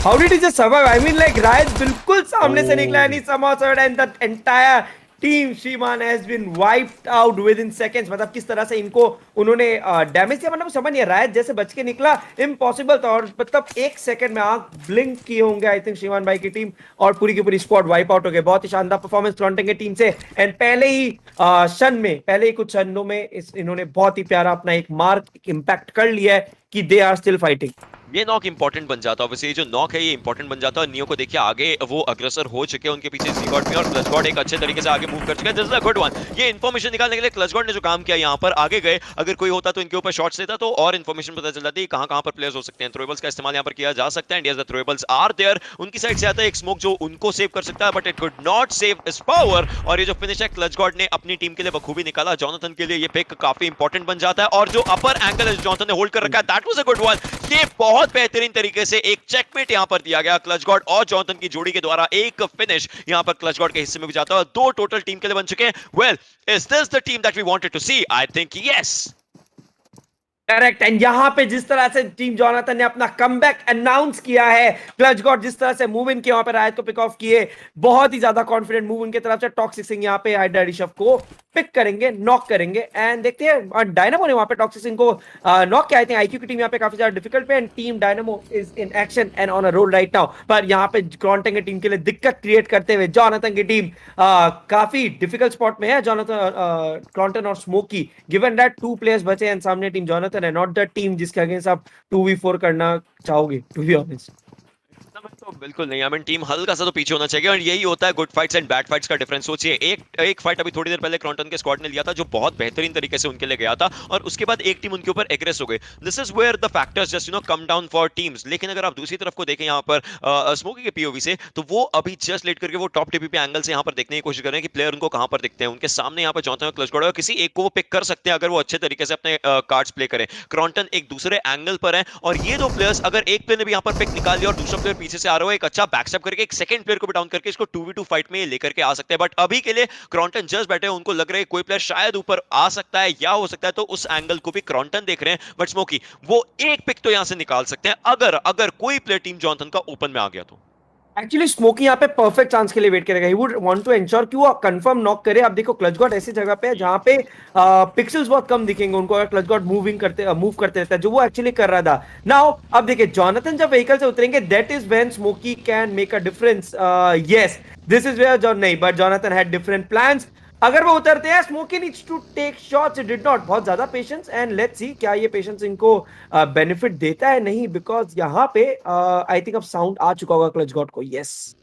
How did he just survive? I mean, like Riot बिल्कुल सामने से निकला and he somehow survived and the entire team Shriman has been wiped out within seconds। मतलब किस तरह से इनको उन्होंने डैमेज किया, मतलब समझ नहीं आ रहा है। जैसे बच के निकला इम्पॉसिबल था और मतलब 1 सेकंड में आंख ब्लिंक किए होंगे आई थिंक श्रीमान भाई की टीम और पूरी की पूरी स्क्वाड वाइप आउट हो गई। बहुत ही शानदार परफॉर्मेंस फ्रंटिंग की टीम से एंड पहले ही कुछ क्षणों में इन्होंने बहुत ही प्यारा अपना एक मार्क इंपैक्ट कर लिया है कि दे आर स्टिल फाइटिंग। ये नॉक इंपॉर्टेंट बन जाता है। वैसे ये जो नॉक है ये इंपॉर्टेंट बन जाता है। नियो को देखिए आगे वो अग्रसर हो चुके हैं, उनके पीछे जीगॉड भी और क्लचगॉड एक अच्छे तरीके से आगे मूव कर चुका है। This is a good one. ये इन्फॉर्मेशन निकालने के लिए क्लचगॉड ने जो काम किया यहाँ पर आगे गए, अगर कोई होता तो इनके ऊपर शॉट्स लेता तो और इन्फॉर्मेशन पता चल जाती कहां पर प्लेयर्स हो सकते हैं। थ्रोएबल्स का इस्तेमाल यहाँ पर किया जा सकता है। India the throwables are there, उनकी साइड से आता है एक स्मोक जो उनको सेव कर सकता है, but it could not save इस पावर। और ये जो फिनिश है क्लचगॉड ने अपनी टीम के लिए बखूबी निकाला। जॉनथन के लिए ये पिक काफी इंपॉर्टेंट बन जाता है और जो अपर एंगल है जॉनथन ने होल्ड कर रखा है, that was a good one. ये बहुत बेहतरीन तरीके से एक चेकमेट यहां पर दिया गया क्लचगॉड और जॉनथन की जोड़ी के द्वारा। एक फिनिश यहां पर क्लचगॉड के हिस्से में भी जाता है। 2 टोटल टीम के लिए बन चुके हैं। Well, is this the team that we wanted to see? I think yes. Correct. And यहाँ पे जिस तरह से टीम जोनाथन ने अपना कमबैक अनाउंस किया है, क्लच गॉड जिस तरह से मूव इन किया, वहां पे रायत को पिक ऑफ किए, बहुत ही ज्यादा कॉन्फिडेंट मूव इनकी तरफ से। टॉक्सिक सिंह यहाँ पे आइडा ऋषभ को पिक करेंगे, नॉक करेंगे। एंड देखते हैं डायनामो ने वहां पे टॉक्सिक सिंह को नॉक किया। आई थिंक आईक्यू की टीम यहाँ पे काफी ज्यादा डिफिकल्ट पे, and team Dynamo is in action and on a roll right now. पर यहाँ पे क्रॉन्टन की टीम के लिए दिक्कत क्रिएट करते हुए जोनाथन की टीम काफी डिफिकल्ट स्पॉट में है। जोनाथन, क्रॉन्टन और स्मोकी, गिवन दैट 2 प्लेयर्स बचे एंड सामने टीम जोनाथन है, नॉट द टीम जिसके अगेंस्ट आप 2v4 करना चाहोगे, टू बी ऑनेस्ट। तो बिल्कुल नहीं। आई मीन टीम हल्का सा तो पीछे होना चाहिए, और यही होता है good fights and bad fights का डिफरेंस। सोचिए एक फाइट अभी थोड़ी देर पहले क्रॉन्टन के स्क्वाड ने लिया था, जो बहुत बेहतरीन तरीके से उनके लिए गया था, और उसके बाद एक टीम उनके ऊपर एग्रेस हो गई। This is where the factors just come down for teams. लेकिन अगर आप दूसरी तरफ को देखें यहाँ पर स्मोकी के पीओवी से, तो वो अभी जस्ट लेट करके वो टॉप टीपी पे एंगल से यहाँ पर देखने की कोशिश कर रहे हैं कि प्लेयर उनको कहां पर दिखते हैं। उनके सामने यहाँ पर चौथा क्लच गॉड है, किसी एक को वो पिक कर सकते हैं अगर वो अच्छे तरीके से अपने कार्ड्स प्ले करें। क्रॉन्टन एक दूसरे एंगल पर है, और ये दो प्लेयर्स, अगर एक प्लेयर ने भी यहाँ पर पिक निकाल लिया और दूसरा प्लेयर पीछे से आ रहा हो, एक अच्छा बैकस्टेप करके एक सेकंड प्लेयर को भी डाउन करके इसको 2v2 फाइट में लेकर के आ सकते हैं। बट अभी के लिए क्रॉन्टन जस्ट बैठे हैं, उनको लग रहा है कोई प्लेयर शायद ऊपर आ सकता है या हो सकता है, तो उस एंगल को भी क्रॉन्टन देख रहे हैं। बट स्मोकी वो एक पिक तो यहां से निकाल सकते हैं अगर कोई प्लेयर टीम जॉनथन का ओपन में आ गया तो। एक्चुअली स्मोकी यहाँ पे परफेक्ट चांस के लिए वेट करेगा। He would want to ensure कि वो कंफर्म नॉक करे। अब देखो क्लच गॉड ऐसी जगह पे है जहाँ पे पिक्सल्स बहुत कम दिखेंगे उनको, अगर क्लच गॉड मूव करते रहता है, जो वो एक्चुअली कर रहा था। नाउ अब देखिए जोनाथन जब व्हीकल से उतरेंगे, that is when Smoky can make a difference. Yes, this is where John नहीं, but Jonathan had different plans. अगर वो उतरते हैं, Smoky needs to take shots, did not. बहुत ज्यादा पेशेंस, एंड लेट्स सी क्या ये पेशेंस इनको बेनिफिट देता है नहीं, बिकॉज यहाँ पे आई थिंक अब साउंड आ चुका होगा क्लच गॉड को। यस,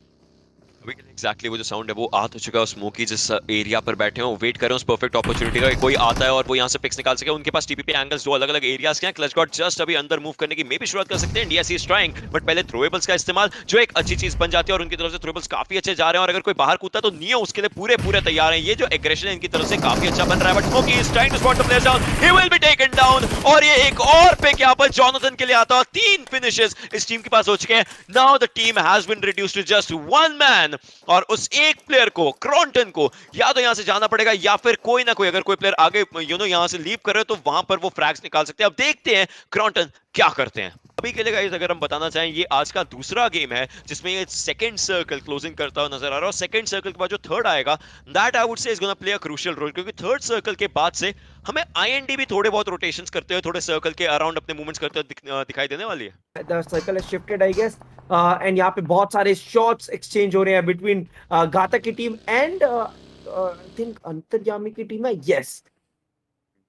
एग्जैक्टली वो जो साउंड है वो आ तो चुका है। स्मोकी जिस एरिया पर बैठे हैं वो वेट कर रहे हैं उस परफेक्ट अपॉर्चुनिटी का, कोई आता है और वो यहाँ से पिक्स निकाल सके। उनके पास टीपी पे एंगल्स दो अलग अलग एरियाज के हैं। क्लच गॉड जस्ट अभी अंदर मूव करने की मे भी शुरुआत कर सकते हैं। डीएससी स्ट्राइंग, बट पहले थ्रोएबल्स का इस्तेमाल, जो एक अच्छी चीज बन जाती है, और उनकी तरफ से थ्रोएबल्स काफी अच्छे जा रहे हैं। और अगर कोई बाहर कूदता है तो नियो उसके लिए पूरे तैयार हैं। ये जो एग्रेशन है इनकी तरफ से काफी अच्छा बन रहा है। But Smokey is trying to spot the player down, he will be taken down. और ये एक और पिक यहाँ पर जोनाथन के लिए आता है। 3 फिनिशेस इस टीम के पास हो चुके हैं। Now the team has been reduced to just 1 man, और उस एक प्लेयर को, क्रॉन्टन को, या तो यहां से जाना पड़ेगा, या फिर कोई ना कोई, अगर कोई प्लेयर आगे यहां से लीव कर रहे हो तो वहां पर वो फ्रैग्स निकाल सकते हैं। अब देखते हैं क्रॉन्टन क्या करते हैं। अभी के लिए गाइस अगर हम बताना चाहें, ये आज का दूसरा गेम है जिसमें ये सेकंड सर्कल क्लोजिंग करता हुआ नजर आ रहा है। और सेकंड सर्कल के बाद जो थर्ड आएगा, that I would say is gonna play a crucial role, क्योंकि थर्ड सर्कल के बाद से हमें आईएनडी भी थोड़े बहुत रोटेशंस करते हुए, थोड़े सर्कल के अराउंड अपने मूवमेंट्स करते हुए दिखाई देने वाली है। The circle is shifted I guess, and यहाँ पे बहुत सारे शॉट्स एक्सचेंज हो रहे हैं बिटवीन घातक की टीम एंड आई थिंक अंतर्यामी की टीम है। यस,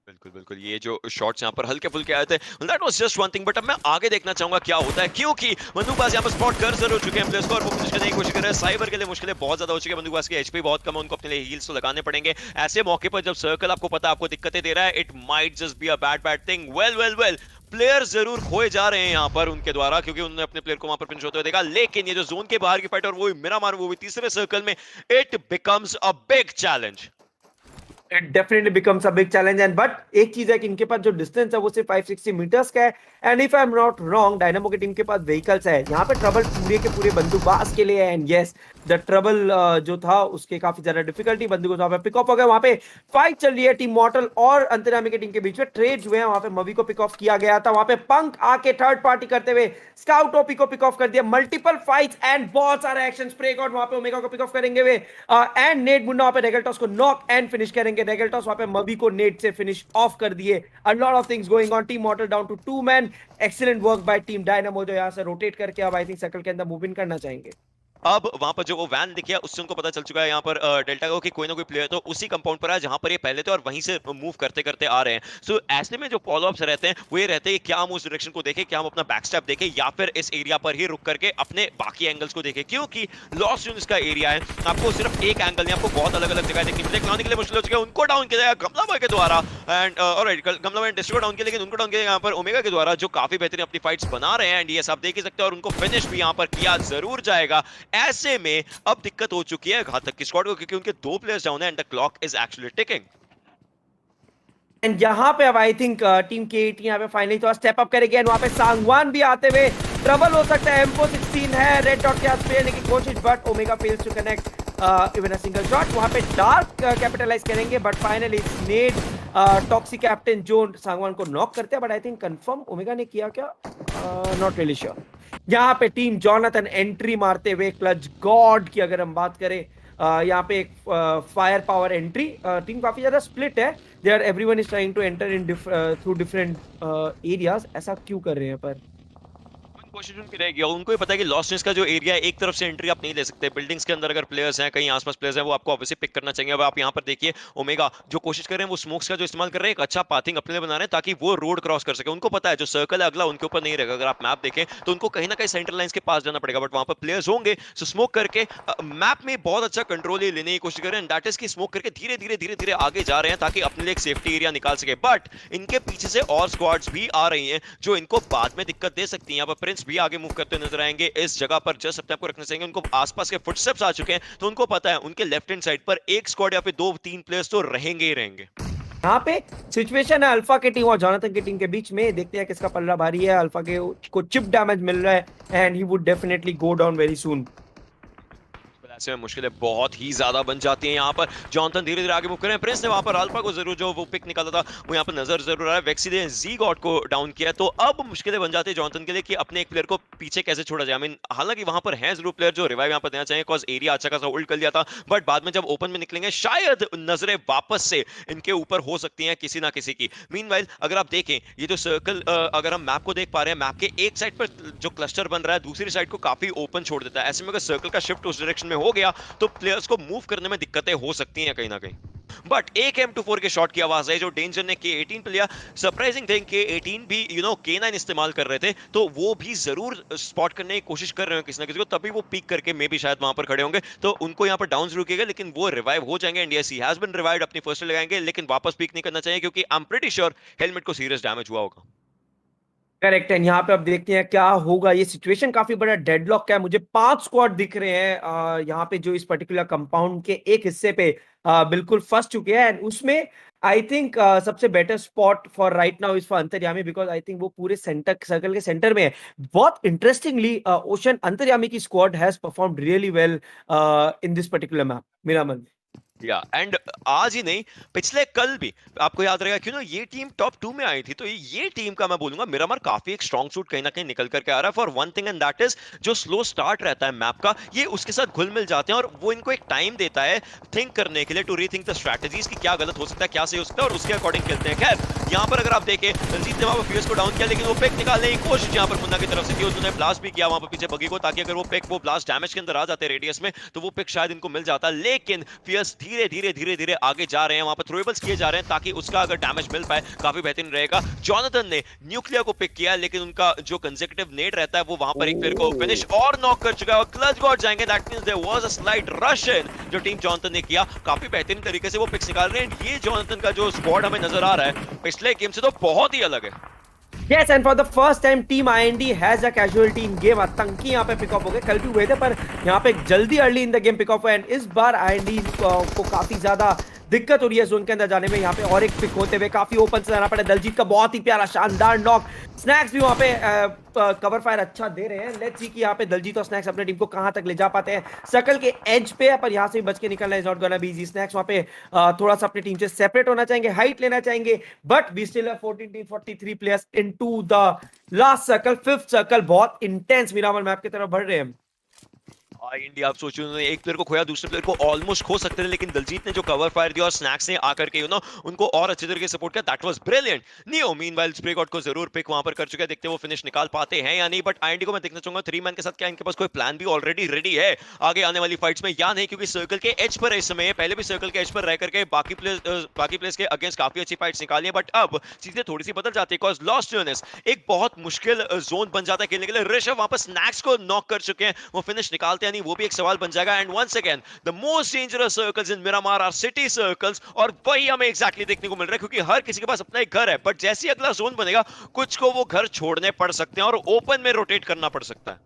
बिल्कुल ये जो शॉट्स यहाँ पर हल्के फुल्के आए थे, that was just one thing. But अब मैं आगे देखना चाहूंगा क्या होता है, क्योंकि बंदूकबाज यहाँ पर स्पॉट कर जरूर चुके हैं प्लेयर्स को, और वो फिनिश करने की कोशिश कर रहे हैं। साइबर के लिए मुश्किलें बहुत ज्यादा हो चुकी है, बंदूकबाज की एचपी बहुत कम है, उनको अपने लिए हील्स तो लगाने पड़ेंगे। ऐसे मौके पर जब सर्कल आपको पता आपको दिक्कतें दे रहा है, it might just be a bad thing. Well player जरूर खोए जा रहे हैं यहाँ पर उनके द्वारा, क्योंकि उन्होंने अपने प्लेयर को वहां पर फिनिश होते हुए देखा। लेकिन ये जो जोन के बाहर की फाइट, और वो मेरा मार वो भी तीसरे सर्कल में, it becomes a big challenge. It definitely becomes a big challenge. And but एक चीज है कि इनके पास जो डिस्टेंस है वो सिर्फ 560 मीटर्स का है। And if I am not wrong, dynamo की टीम के पास व्हीकल्स है। यहाँ पे ट्रबल पूरे के पूरे बंदूकबाज के लिए है। एंड यस, द ट्रबल जो था उसके काफी ज्यादा डिफिकल्टी, बंदूक वहां पे पिक ऑफ हो गया। वहां पे फाइट चल रही है टीम मॉर्टल और अंतर्यामी की टीम के बीच में, ट्रेड हुए हैं। वहां पे मवी को पिक ऑफ किया गया था, वहां पे पंक आके थर्ड पार्टी करते हुए स्काउट ओपी को पिक ऑफ कर दिया। मल्टीपल फाइट्स एंड बहुत सारे एक्शन, स्प्रे गॉड वहां पे ओमेगा को पिक ऑफ करेंगे वे, एंड नेट मुंडा वहां पे रेगलटॉस को नॉक एंड फिनिश करेंगे। रेगलटॉस वहां पे मवी को नेट से फिनिश ऑफ कर दिए। A lot of things going on, team Mortal down to 2 man. Excellent work by team Dynamo, जो यहां से रोटेट करके अब आई थिंक सर्कल के अंदर मूव इन करना चाहेंगे। अब वहां पर जो वो वैन दिखा, उससे उनको पता चल चुका है यहाँ पर डेल्टा को कि कोई ना कोई प्लेयर तो उसी कंपाउंड पर है जहां पर ये पहले थे, और वहीं से मूव करते करते आ रहे हैं। सो ऐसे में जो फॉलोअप्स रहते हैं वो ये रहते हैं कि क्या हम उस डायरेक्शन को देखें, क्या हम अपना बैक स्टेप देखें, या फिर इस एरिया पर ही रुक करके अपने बाकी एंगल्स को देखें, क्योंकि लॉस्ट जोन इसका एरिया है। आपको सिर्फ एक एंगल नहीं, आपको बहुत अलग अलग जगह देखनी मिलेगी। के लिए मुश्किल हो चुका है, उनको डाउन किया जाएगा गमला बॉय के द्वारा, एंड ऑलराइट गमला बॉय डिस्ट्रो डाउन किया, लेकिन उनको डाउन किया यहाँ पर ओमेगा के द्वारा, जो काफी बेहतरीन अपनी फाइट्स बना रहे हैं। एंड ये आप देख ही सकते हैं, और उनको फिनिश भी यहाँ पर किया जरूर जाएगा। ऐसे में अब दिक्कत हो चुकी है घातक की स्क्वाड को, क्योंकि उनके 2 प्लेयर्स डाउन है and the clock is actually ticking. And यहाँ पे अब आई थिंक टीम के यहाँ पे फाइनली थोड़ा स्टेप अप करेगी। एंड वहाँ पे सांगवान भी आते हुए, ट्रबल हो सकता है। M416 है रेड डॉट के आस पेलने की कोशिश, but Omega fails to connect even a single shot. वहाँ पे डार्क कैपिटलाइज करेंगे, but finally Nate Toxy captain जो सांगवान को नॉक करते हैं, but I think confirm Omega ने किया क्या, नॉट रियली श्योर। यहाँ पे टीम जॉनथन एंट्री मारते हुए क्लच गॉड की अगर हम बात करें, यहाँ पे एक फायर पावर एंट्री, टीम काफी ज्यादा स्प्लिट है, there everyone is trying to enter in through different areas. ऐसा क्यों कर रहे हैं पर कोशिश उनकी रहेगी और उनको ही पता है कि लॉस्टनेस का जो एरिया है, एक तरफ से एंट्री आप नहीं ले सकते। बिल्डिंग्स के अंदर अगर प्लेयर्स हैं, कहीं आसपास प्लेयर्स हैं, वो आपको ऑब्वियसली पिक करना चाहिए। अब आप यहाँ पर देखिए ओमेगा जो कोशिश कर रहे हैं, वो स्मोक्स का जो इस्तेमाल कर रहे हैं, एक अच्छा पाथिंग अपने लिए बना रहे हैं ताकि वो रोड क्रॉस कर सके। उनको पता है जो सर्कल है अगला उनके ऊपर नहीं रहेगा। अगर आप मैप देखें तो उनको कहीं ना कहीं सेंटर लाइंस के पास जाना पड़ेगा, बट वहां पर प्लेयर्स होंगे। सो स्मोक करके मैप में बहुत अच्छा कंट्रोल लेने की कोशिश कर रहे हैं, दैट इज की स्मोक करके धीरे धीरे धीरे धीरे आगे जा रहे हैं ताकि अपने लिए एक सेफ्टी एरिया निकाल सके। बट इनके पीछे से और स्क्वाड्स भी आ रही हैं जो इनको बाद में दिक्कत दे सकती हैं। यहाँ पर प्रिंस भी आगे मूव करते नजर आएंगे। इस जगह पर जस्ट अपने आप को रखना चाहिए। उनको आसपास के फुटस्टेप्स आ चुके हैं तो उनको पता है उनके लेफ्ट हैंड साइड पर एक स्क्वाड या फिर 2-3 प्लेयर्स तो रहेंगे ही रहेंगे। यहाँ पे सिचुएशन है अल्फा की टीम और जॉनथन की टीम के बीच में। देखते हैं किसका पल्ला भारी है। अल्फा के को चिप डैमेज मिल रहा है and he would definitely go down very soon. ऐसे में मुश्किलें बहुत ही ज्यादा बन जाती हैं। यहाँ पर जॉनथन धीरे धीरे आगे मूव कर रहे हैं। प्रिंस ने वहां पर अल्फा को जरूर जो वो पिक निकाला था वो यहाँ पर नजर जरूर आया। वेक्सी ने जी गॉड को डाउन किया तो अब मुश्किलें बन जाती है जॉनथन के लिए कि अपने एक प्लेयर को पीछे कैसे छोड़ा जाए। आई मीन हालांकि वहां पर है जरूर प्लेयर जो रिवाइव यहाँ पर देना चाहिए, बिकॉज एरिया अच्छा खासा होल्ड कर लिया था, बट बाद में जब ओपन में निकलेंगे शायद नजरें वापस से इनके ऊपर हो सकती हैं किसी ना किसी की। मीनवाइल अगर आप देखें ये जो सर्कल, अगर हम मैप को देख पा रहे हैं, मैप के एक साइड पर जो क्लस्टर बन रहा है दूसरी साइड को काफी ओपन छोड़ देता है। ऐसे में अगर सर्कल का शिफ्ट उस डायरेक्शन में हो गया तो प्लेयर्स को मूव करने में दिक्कतें हो सकती हैं कहीं ना कहीं। बट एक M24 के शॉट की आवाज है जो डेंजर ने K18 पे लिया। सरप्राइजिंग थिंग K18 भी K9 इस्तेमाल कर रहे थे तो वो भी जरूर स्पॉट करने की कोशिश कर रहे हैं किसी ना किसी को, तभी वो पीक करके मे भी शायद वहां पर खड़े होंगे तो उनको यहाँ पर डाउन जरूर किएगा, लेकिन वो रिवाइव हो जाएंगे। India C has been revived, अपनी फर्स्ट लगाएंगे लेकिन वापस पीक नहीं करना चाहिए क्योंकि I am pretty sure helmet को सीरियस डैमेज हुआ होगा। करेक्ट है। यहाँ पे अब देखते हैं क्या होगा। ये सिचुएशन काफी बड़ा डेडलॉक का है। मुझे 5 स्क्वाड दिख रहे हैं यहाँ पे जो इस पर्टिकुलर कंपाउंड के एक हिस्से पे बिल्कुल फंस चुके हैं एंड उसमें आई थिंक सबसे better spot for right now is for अंतर्यामी, बिकॉज आई थिंक वो पूरे सेंटर सर्कल के सेंटर में है। बहुत इंटरेस्टिंगली ओशन अंतर्यामी की squad has performed really well in this particular map Miramar. या एंड आज ही नहीं पिछले कल भी आपको याद रहेगा क्यों ना ये टीम टॉप 2 में आई थी, तो ये टीम का मैं बोलूंगा मिरामार काफी एक स्ट्रॉन्ग सूट कहीं ना कहीं निकल करके आ रहा है for one thing and that is जो स्लो स्टार्ट रहता है मैप का, ये उसके साथ घुल मिल जाते हैं और वो इनको एक टाइम देता है थिंक करने के लिए, टू रीथिंक द स्ट्रेटजीज कि क्या गलत हो सकता है क्या सही हो सकता है और उसके अकॉर्डिंग खेलते हैं। खैर यहाँ पर अगर आप देखें रंजीत ने वहां पर फियर्स को डाउन किया लेकिन वो पिक निकालने की कोशिश यहाँ पर मुन्ना की तरफ से की, उन्होंने ब्लास्ट भी किया वहां पर पीछे बगी को ताकि अगर वो पिक वो ब्लास्ट डैमेज के अंदर आ जाते रेडियस में तो वो पिक शायद इनको मिल जाता, लेकिन फियर्स धीरे धीरे धीरे धीरे आगे जा रहे हैं, वहां पर थ्रोएबल्स किए जा रहे हैं ताकि उसका अगर डैमेज मिल पाए काफी बेहतरीन रहेगा। जॉनथन ने न्यूक्लियर को पिक किया लेकिन उनका जो कंसेक्यूटिव नेट रहता है वो वहां पर एक प्लेयर को फिनिश और नॉक कर चुका है और क्लच गॉड जाएंगे। That means there was a slight rush in जो टीम जॉनथन ने किया, काफी बेहतरीन तरीके से वो पिक्स निकाल रहे हैं। ये जॉनथन का जो स्क्वाड हमें नजर आ रहा है पिछले गेम से तो बहुत ही अलग है। Yes, and for the first time team IND has a casualty in game। आतंकी यहाँ पे पिकअप हो गए, कल भी हुए थे पर यहाँ पे जल्दी early in the game pickup हुआ एंड इस बार IND को काफी ज्यादा दिक्कत हो रही है जोन के अंदर जाने में। यहाँ पे और एक पिक होते हुए काफी ओपन से जाना पड़ा। दलजीत का बहुत ही प्यारा शानदार नॉक, स्नैक्स भी वहाँ पे कवर फायर अच्छा दे रहे हैं। लेट्स सी कि यहाँ पे दलजीत और स्नैक्स अपने टीम को कहां तक ले जा पाते हैं। सर्कल के एज पे है पर यहाँ से बच के निकलना is not gonna be easy. Snacks वहाँ पे थोड़ा सा अपनी टीम से सेपरेट होना चाहेंगे, हाइट लेना चाहेंगे, but we still have 43 players into the last circle, fifth circle. बहुत इंटेंस मिरामल मैप की तरफ बढ़ रहे हैं। इंडिया आप सोचिए उन्होंने एक प्लेयर को खोया, दूसरे प्लेयर को ऑलमोस्ट खो सकते थे लेकिन दलजीत ने जो कवर फायर दिया और स्नैक्स ने आकर के उनको और अच्छे तरीके से सपोर्ट किया, that was brilliant. Neo meanwhile spray God को जरूर पिक वहां पर कर चुका है, देखते हैं वो फिनिश निकाल पाते हैं या नहीं। बट आईएनडी को मैं देखना चाहूंगा 3 मैन के साथ क्या इनके पास कोई प्लान भी ऑलरेडी रेडी है आगे आने वाली फाइट्स में या नहीं, क्योंकि सर्कल के एज पर इस समय पहले भी सर्कल के एज पर रह करके बाकी प्लेयर्स के अगेंस्ट काफी अच्छी फाइट्स निकाली है, बट अब चीजें थोड़ी सी बदल जाती है बिकॉज लॉस्टनेस एक बहुत मुश्किल जोन बन जाता है खेलने के लिए। ऋषभ वहां पर स्नैक्स को नॉक कर चुके हैं, वो फिनिश निकालते हैं नहीं वो भी एक सवाल बन जाएगा। And once again the most dangerous circles in Miramar are city circles, और वही हमें एग्जैक्टली देखने को मिल रहा है क्योंकि हर किसी के पास अपना एक घर है, बट जैसे ही अगला जोन बनेगा कुछ को वो घर छोड़ने पड़ सकते हैं और ओपन में रोटेट करना पड़ सकता है।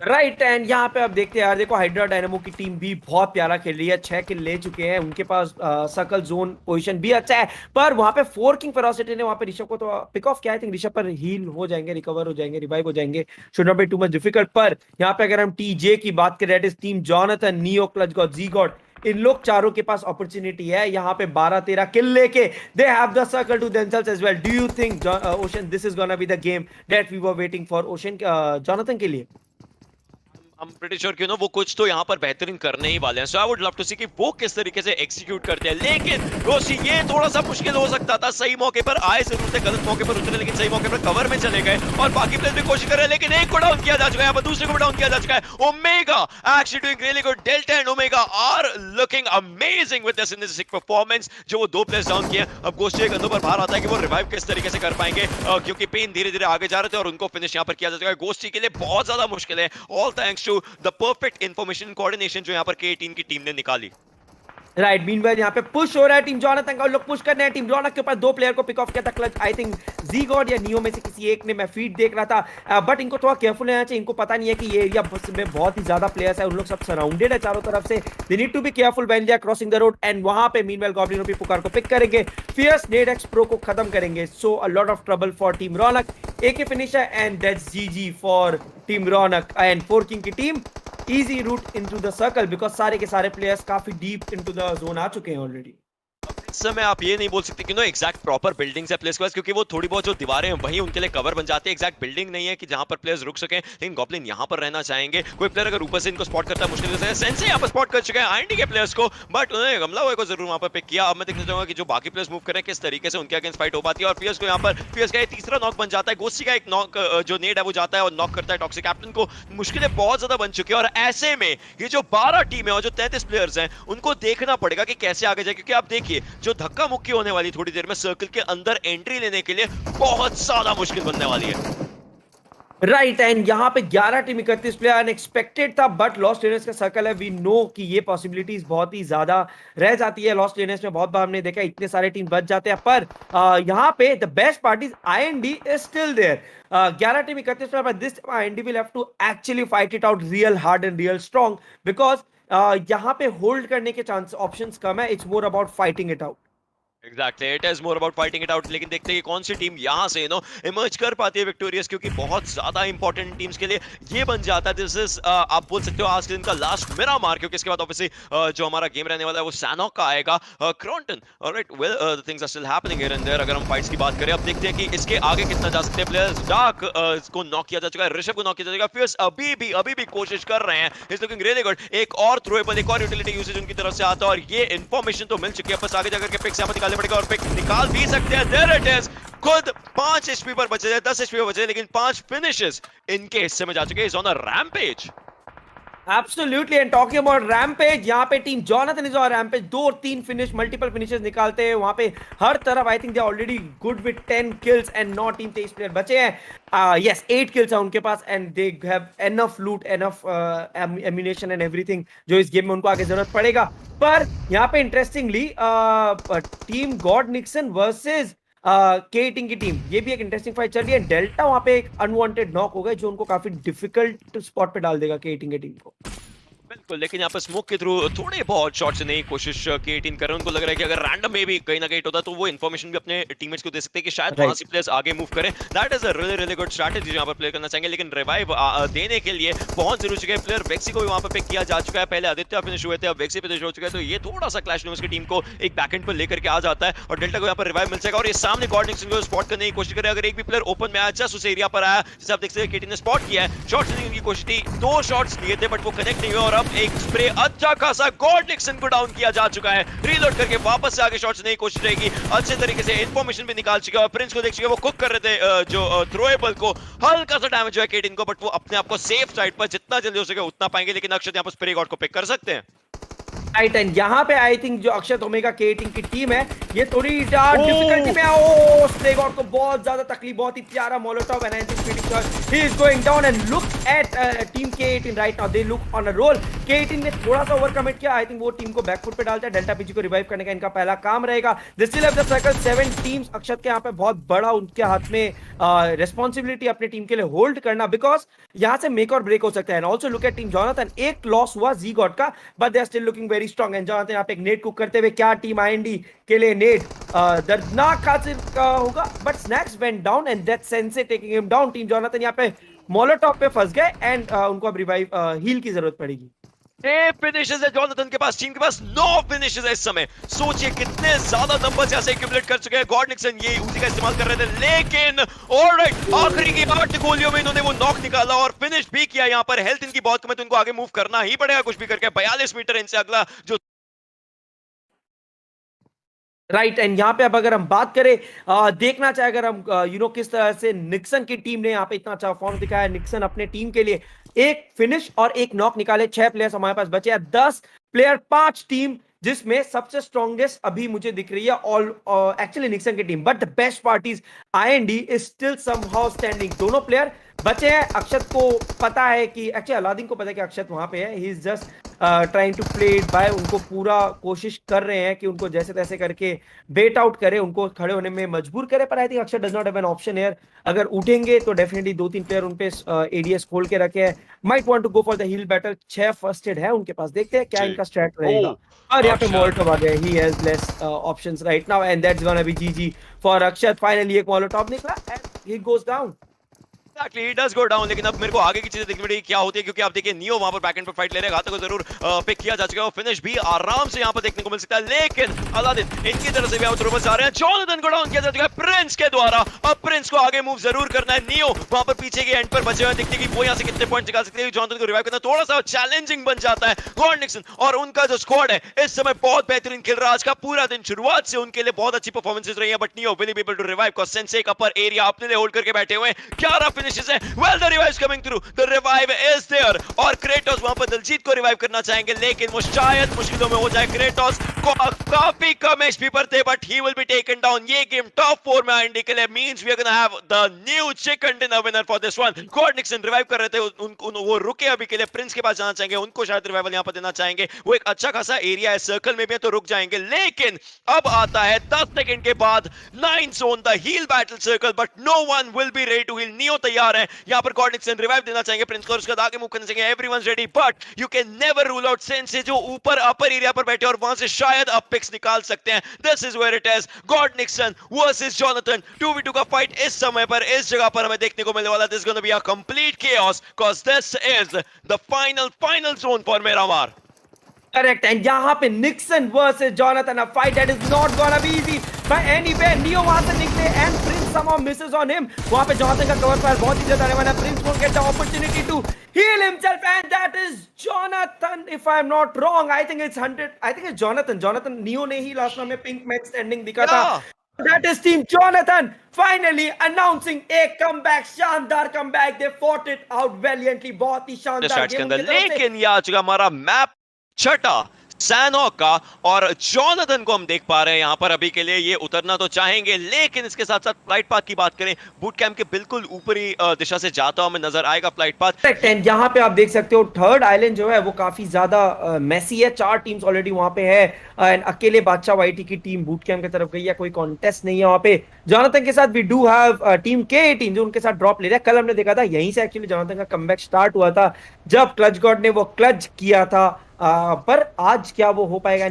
राइट एंड यहाँ पे अब देखते हैं यार, देखो हाइड्रा डायनामो की टीम भी बहुत प्यारा खेल रही है, 6 किल ले चुके हैं, उनके पास सर्कल जोन पोजीशन भी अच्छा है, पर वहां पे 4 किंग फेरोसिटी ने वहां पे ऋषभ को तो पिक ऑफ किया। आई थिंक ऋषभ पर हील हो जाएंगे, रिकवर हो जाएंगे, रिवाइव हो जाएंगे, should not be too much difficult. पर यहाँ पे अगर हम टीजे की बात करें, that is team Jonathan, Neo, Clutch God, Z God, इन लोग चारों के पास अपॉर्चुनिटी है यहाँ पे 12-13 किल लेके they have the circle to themselves as well. Do you think Ocean this is gonna be the game that we were waiting for Ocean Jonathan के लिए? I'm pretty sure कि वो कुछ तो यहाँ पर बेहतरीन करने ही वाले हैं। So I would love to see कि वो किस तरीके से एग्जीक्यूट करते हैं। लेकिन रोशी ये थोड़ा सा मुश्किल हो सकता था, सही मौके पर आए जरूर थे, गलत मौके पर उतरे, लेकिन सही मौके पर कवर में चले गए और बाकी प्लेयर भी कोशिश कर रहे हैं, लेकिन एक को डाउन किया जा चुका है, यहाँ पर दूसरे को डाउन किया जा चुका है। Omega actually doing really good. Delta and Omega are looking amazing with this in this performance. जो वो दो प्लेयर्स डाउन किए, अब गोस्टी के कंधों पर भार आता है कि वो रिवाइव किस तरीके से कर पाएंगे, क्योंकि पेन धीरे धीरे आगे जा रहे थे और उनको फिनिश यहाँ पर किया जा चुका है। गोस्टी के लिए बहुत ज्यादा मुश्किल है, all thanks to the perfect information coordination जो यहाँ पर के18 की टीम ने निकाली। राइट, मीनवाइल यहाँ पे पुश हो रहा है टीम जोनाथन का, लोग पुश कर रहे हैं। टीम रौनक के ऊपर दो प्लेयर को पिक ऑफ किया था क्लच, आई थिंक ज़ीगॉड या नियो में से किसी एक ने, मैं फीड देख रहा था। बट इनको थोड़ा केयरफुल रहना चाहिए, इनको पता नहीं है कि ये एरिया में बहुत ही ज्यादा प्लेयर्स है, उन लोग सब सराउंडेड है चारों तरफ से। They need to be careful when they are crossing the road. And वहां पे मीनवाइल गॉब्लिनो भी पुकार को पिक करेंगे, फियर्स नेड एक्स प्रो को खत्म करेंगे। So a lot of trouble for team Raunak. एक finisher and that's GG for team Raunak and Four King की टीम। Easy route into the circle because सारे के सारे प्लेयर्स काफी डीप इनटू द जोन आ चुके हैं ऑलरेडी। इस समय आप ये नहीं बोल सकते कि एग्जैक्ट प्रॉपर बिल्डिंग्स है प्लेयर्स के पास, क्योंकि वो थोड़ी बहुत जो दीवारें हैं वहीं उनके लिए कवर बन जाते हैं। एग्जैक्ट बिल्डिंग नहीं है कि जहां पर प्लेयर्स रुक सकें, लेकिन गॉब्लिन यहां पर रहना चाहेंगे। कोई प्लेयर अगर ऊपर से इनको स्पॉट करता है मुश्किल से, सेंसे यहां पर स्पॉट कर चुके हैं आईएनडी के प्लेयर्स को, बट उन्होंने गमला को जरूर वहां पर पिक किया। अब मैं देखना चाहूंगा कि जो बाकी प्लेयर्स मूव कर रहे हैं किस तरीके से उनके अगेंस्ट फाइट हो पाती है। और फियर्स को यहां पर फियर्स का तीसरा नॉक बन जाता है, गोस्टी का एक नॉक जो नेड है वो जाता है और नॉक करता है टॉक्सिक कैप्टन को। मुश्किलें बहुत ज्यादा बन चुकी है और ऐसे में ये जो 12 टीम है और जो 33 प्लेयर्स हैं उनको देखना पड़ेगा कि कैसे आगे जाए, क्योंकि आप देखिए जो धक्का मुक्की होने वाली थोड़ी देर में सर्कल के अंदर एंट्री लेने के लिए बहुत ज्यादा मुश्किल बनने वाली है। राइट, एंड यहाँ पे 11 टीम 31 प्लेयर अनएक्सपेक्टेड था, बट लॉस्ट लेनेस का सर्कल है, वी नो कि ये पॉसिबिलिटीज बहुत ही ज्यादा रह जाती है। लॉस्ट लेनेस में बहुत बार हमने देखा इतने सारे टीम बच जाते हैं, पर यहाँ पे the best part is IND is still there. 11 team 31 player, but this IND will have to actually fight it out real hard and real strong, because यहाँ पे होल्ड करने के चांस ऑप्शंस कम है। It's more about fighting it out. Exactly, it is more about fighting it out। लेकिन देखते हैं कि कौन सी टीम यहाँ से इमर्ज कर पाती है विक्टोरियस, क्योंकि बहुत ज्यादा इंपॉर्टेंट टीम्स के लिए ये बन जाता है। दिस इज आप बोल सकते हो आज के दिन का लास्ट मिरा मार, क्योंकि इसके बाद ऑब्वियसली जो हमारा गेम रहने वाला है वो सैनॉक का आएगा। Kronten, alright, well the things are still happening here and there. अगर हम फाइट्स की बात करें, अब देखते हैं कि इसके आगे कितना जा सकते हैं प्लेयर्स। डार्क को नॉक किया जा चुका है, ऋषभ को नॉक किया जा चुका है, फियर्स अभी भी कोशिश कर रहे हैं। Is looking really good. एक और थ्रोएबल, एक और यूटिलिटी यूसेज उनकी तरफ से आता है और ये इंफॉर्मेशन तो मिल चुकी है, बस आगे जाकर के पिक्स यहाँ पर निकालने पड़ेगा और पिक निकाल भी सकते हैं। There it is। खुद 5 HP पर बचे, 10 HP पर बचे, लेकिन 5 फिनिशेस इनके हिस्से में जा चुके हैं। Is on a rampage. Absolutely, and talking about rampage, यहाँ पे team Jonathan is on rampage. 2-3 finish, multiple finishes निकालते हैं वहां पे हर तरफ। I think they already good with 10 kills and 9 team 23 player बचे हैं। यस, 8 किल्स है उनके पास एंड दे हैव एनफ लूट, एनफ एम्यूनेशन एंड एवरीथिंग जो इस गेम में उनको आगे जरूरत पड़ेगा। पर यहाँ पे interestingly team God Nixon versus K18 की टीम, ये भी एक इंटरेस्टिंग फाइट चल रही है। डेल्टा वहां पे एक अनवांटेड नॉक हो गए जो उनको काफी डिफिकल्ट स्पॉट पे डाल देगा के18 की टीम को। बिल्कुल, लेकिन यहाँ पर स्मोक के थ्रू थोड़े बहुत शॉट से नहीं कोशिश के18 कर रहे हैं। उनको लग रहा है कि अगर रैंडम में भी कहीं ना कहीं होता तो वो इन्फॉर्मेशन भी अपने टीममेट्स को दे सकते हैं कि शायद वहां से प्लेयर्स आगे मूव करें। That is a really good strategy जो यहाँ पर प्ले करना चाहेंगे, लेकिन रिवाइव देने के लिए पहुंच जरूर चुके हैं प्लेयर। वेक्सी को भी वहां पर पिक किया जा चुका है, पहले आदित्य फिनिश हुए थे, अब वेक्सी फिनिश हो चुका है, तो ये थोड़ा सा क्लैश न्यूज़ की टीम को एक बैकएंड पर लेकर के आ जाता है और डेल्टा को यहाँ पर रिवाइव मिल जाएगा। और ये सामने गॉड निक्सन को स्पॉट करने की कोशिश करे, अगर एक भी प्लेयर ओपन में आया, जस्ट उस एरिया पर आया जैसे आप देख सकते हैं के18 ने स्पॉट किया है। शॉट्स लेने की कोशिश थी, 2 शॉट्स लिए थे बट वो कनेक्ट नहीं हुए और अब एक स्प्रे अच्छा खासा गॉड निक्सन को डाउन किया जा चुका है। रीलोड करके वापस से आगे शॉट्स लेने की कोशिश रहेगी, अच्छे तरीके से इंफॉर्मेशन भी निकाल चुका है। प्रिंस को देख चुके, वो कुक कर रहे थे जो थ्रोएबल को, हल्का सा डैमेज हुआ के18 को, बट वो अपने आप को सेफ साइड पर जितना जल्दी हो सके उतना पाएंगे। लेकिन अक्षत यहाँ पर स्प्रे गॉड को पिक कर सकते हैं। राइट, एंड यहाँ पे आई थिंक जो अक्षत ओमेगा के18 की टीम है ये थोड़ी डिफिकल्टी में है। ओ स्प्रे गॉड को बहुत ज्यादा तकलीफ, बहुत ही प्यारा molotov and I think finish shot. He is going down and look at team K18 right now, they look on a roll. K18 ने थोड़ा सा ओवर कमिट किया, आई थिंक वो टीम को बैकफुट पे डालता है। डेल्टा पीजी को रिवाइव करने का इनका पहला काम रहेगा। They still have the circle, 7 teams. Akshat के यहाँ पे बहुत बड़ा उनके हाथ में रिस्पॉन्सिबिलिटी अपने टीम के लिए होल्ड करना, बिकॉज यहाँ से मेक और ब्रेक हो सकता है। And also look at team Jonathan, एक लॉस हुआ जी गॉड का, but they are still looking very strong. And Jonathan यहाँ पे एक नेट कुक करते हुए, क्या टीम आईएनडी के लिए नेट दर्दनाक हासिल होगा, but snax went down and that Sensei taking him down. Team Jonathan यहाँ पे मोलोटॉप पे फंस गए एंड उनको अब रिवाइव हील की जरूरत पड़ेगी। फिनिशेस है जॉनथन के पास, टीम के पास 9 फिनिशेस है इस समय। सोचिए कितने ज्यादा नंबर्स ऐसे एक्यूमुलेट कर चुके हैं। गॉड निक्सन ये उसी का इस्तेमाल कर रहे थे, लेकिन ऑलराइट आखिरी की 8 गोलियों में इन्होंने वो नॉक निकाला और फिनिश भी किया। यहाँ पर हेल्थ इनकी बहुत कम है तो इनको आगे मूव करना ही पड़ेगा कुछ भी करके। 42 मीटर इनसे अगला जो राइट एंड यहाँ पे अब अगर हम बात करें देखना चाहे अगर हम किस तरह से निक्सन की टीम ने यहाँ पे इतना अच्छा फॉर्म दिखाया। निक्सन अपने टीम के लिए एक फिनिश और एक नॉक निकाले। 6 प्लेयर्स हमारे पास बचे हैं, 10 प्लेयर 5 टीम, जिसमें सबसे स्ट्रॉन्गेस्ट अभी मुझे दिख रही है ऑल एक्चुअली निक्सन की team. But the best parties IND is still somehow standing. दोनों प्लेयर बचे हैं। अक्षत को पता है कि एक्चुअली अलादीन को पता है कि अक्षत वहां पे है। He is just trying to play it by. उनको पूरा कोशिश कर रहे हैं कि उनको जैसे तैसे करके बेट आउट करे, उनको खड़े होने में मजबूर करे। पर आई थिंक अक्षर does not have an option here. अगर उठेंगे तो डेफिनेटली 2-3 प्लेयर उनपे एडीएस खोल के रखे हैं। Might want to go for the heal battle. 6 first aid है उनके पास, देखते हैं क्या इनका स्ट्रैट रहेगा। और यहाँ पे मोलोटॉव आ गया। He has less options right now and that's gonna be जीजी फॉर अक्षत। फाइनली एक मोलोटॉव निकला and he goes down. Exactly, he does go down, लेकिन अब मेरे को आगे की चीजें देखनी पड़ेगी क्या होती है, क्योंकि आप देखिए नियो वहां पर बैकएंड पर फाइट ले रहे हैं। घातक को जरूर पिक किया जा चुका है और फिनिश भी आराम से यहां पर देखने को मिल सकता है। लेकिन अलादीन इनकी तरफ से भी आउट रोबर्स आ रहे हैं। जॉनथन को डाउन किया जा चुका है प्रिंस के द्वारा। अब प्रिंस को आगे मूव जरूर करना है। नियो वहां पर पीछे के एंड पर बचे हुए दिखते कि वो यहां से कितने पॉइंट निकाल सकते हैं। जॉनथन को रिवाइव करना थोड़ा सा चैलेंजिंग बन जाता है। गॉड निक्सन और उनका जो स्क्वाड है इस समय बहुत बेहतरीन खेल रहा है। आज का पूरा दिन शुरुआत से उनके लिए बहुत अच्छी परफॉर्मेंसेस रही है। But Neo will be able to revive cause Sensei upper area अपने लिए होल्ड करके बैठे हुए हैं। 11 फिनिशेस है। Well the revive is coming through, the revive is there और क्रेटोस वहां पर दलजीत को रिवाइव करना चाहेंगे, लेकिन वो शायद मुश्किलों में हो जाए। क्रेटोस को काफी कम एचपी पर थे but he will be taken down. ये गेम टॉप 4 में आईएनडी के लिए means we are gonna have the new chicken dinner winner for this one. God Nixon revive कर रहे थे, वो रुके अभी के लिए। प्रिंस के पास जाना चाहेंगे, उनको शायद रिवाइवल यहां पर देना चाहेंगे। वो एक अच्छा खासा एरिया है, सर्कल में भी है तो रुक जाएंगे। लेकिन अब आता है 10 सेकंड के बाद 9 zone the heal battle circle but no one will be ready to heal. Neo तैयार है यहां पर। गॉड निक्सन रिवाइव देना चाहेंगे प्रिंस को, उसके आगे मूव करना चाहेंगे। Everyone's ready but you can never rule out Sensei जो ऊपर अपर एरिया पर बैठे और वहां से शायद अप पिक्स निकाल सकते हैं। This is where it is. God Nixon versus Jonathan 2v2 का फाइट इस समय पर इस जगह पर हमें देखने को मिलने वाला। This is gonna be a complete chaos cause this is the final zone for Miramar. Correct, and यहाँ पे Nixon versus Jonathan, a fight that is not gonna be easy by anywhere. Neo वहां से निकले and Prince somehow misses on him. वहां पे Jonathan का cover fire बहुत ही ज्यादा आने वाला है. Prince won't get the opportunity to heal himself, and that is Jonathan. If I'm not wrong, I think it's 100. I think it's Jonathan. Jonathan Neo ने ही last में pink max standing दिखा था. That is Team Jonathan finally announcing a comeback. शानदार comeback. They fought it out valiantly. बहुत ही शानदार game उनकी तरफ से। लेकिन ये आ चुका हमारा मैप छठा सैनहॉक का और जॉनथन को हम देख पा रहे हैं यहाँ पर। अभी के लिए ये उतरना तो चाहेंगे, लेकिन इसके साथ साथ फ्लाइट पाथ की बात करें, बूट कैंप के बिल्कुल ऊपरी दिशा से जाता हुआ हमें नजर आएगा फ्लाइट पाथ। एंड यहाँ पे आप देख सकते हो थर्ड आइलैंड जो है वो काफी ज्यादा मैसी है। 4 टीम्स ऑलरेडी वहां पे है एंड अकेले बादशाह वाईटी की टीम बूट कैंप की तरफ गई है। कोई कॉन्टेस्ट नहीं है वहां पे। जॉनथन के साथ वी डू हैव टीम के18 जो उनके साथ ड्रॉप ले रहा है। कल हमने देखा था यहीं से एक्चुअली जॉनथन का कमबैक स्टार्ट हुआ था जब क्लच गॉड ने वो क्लच किया था। पर आज क्या वो हो पाएगा?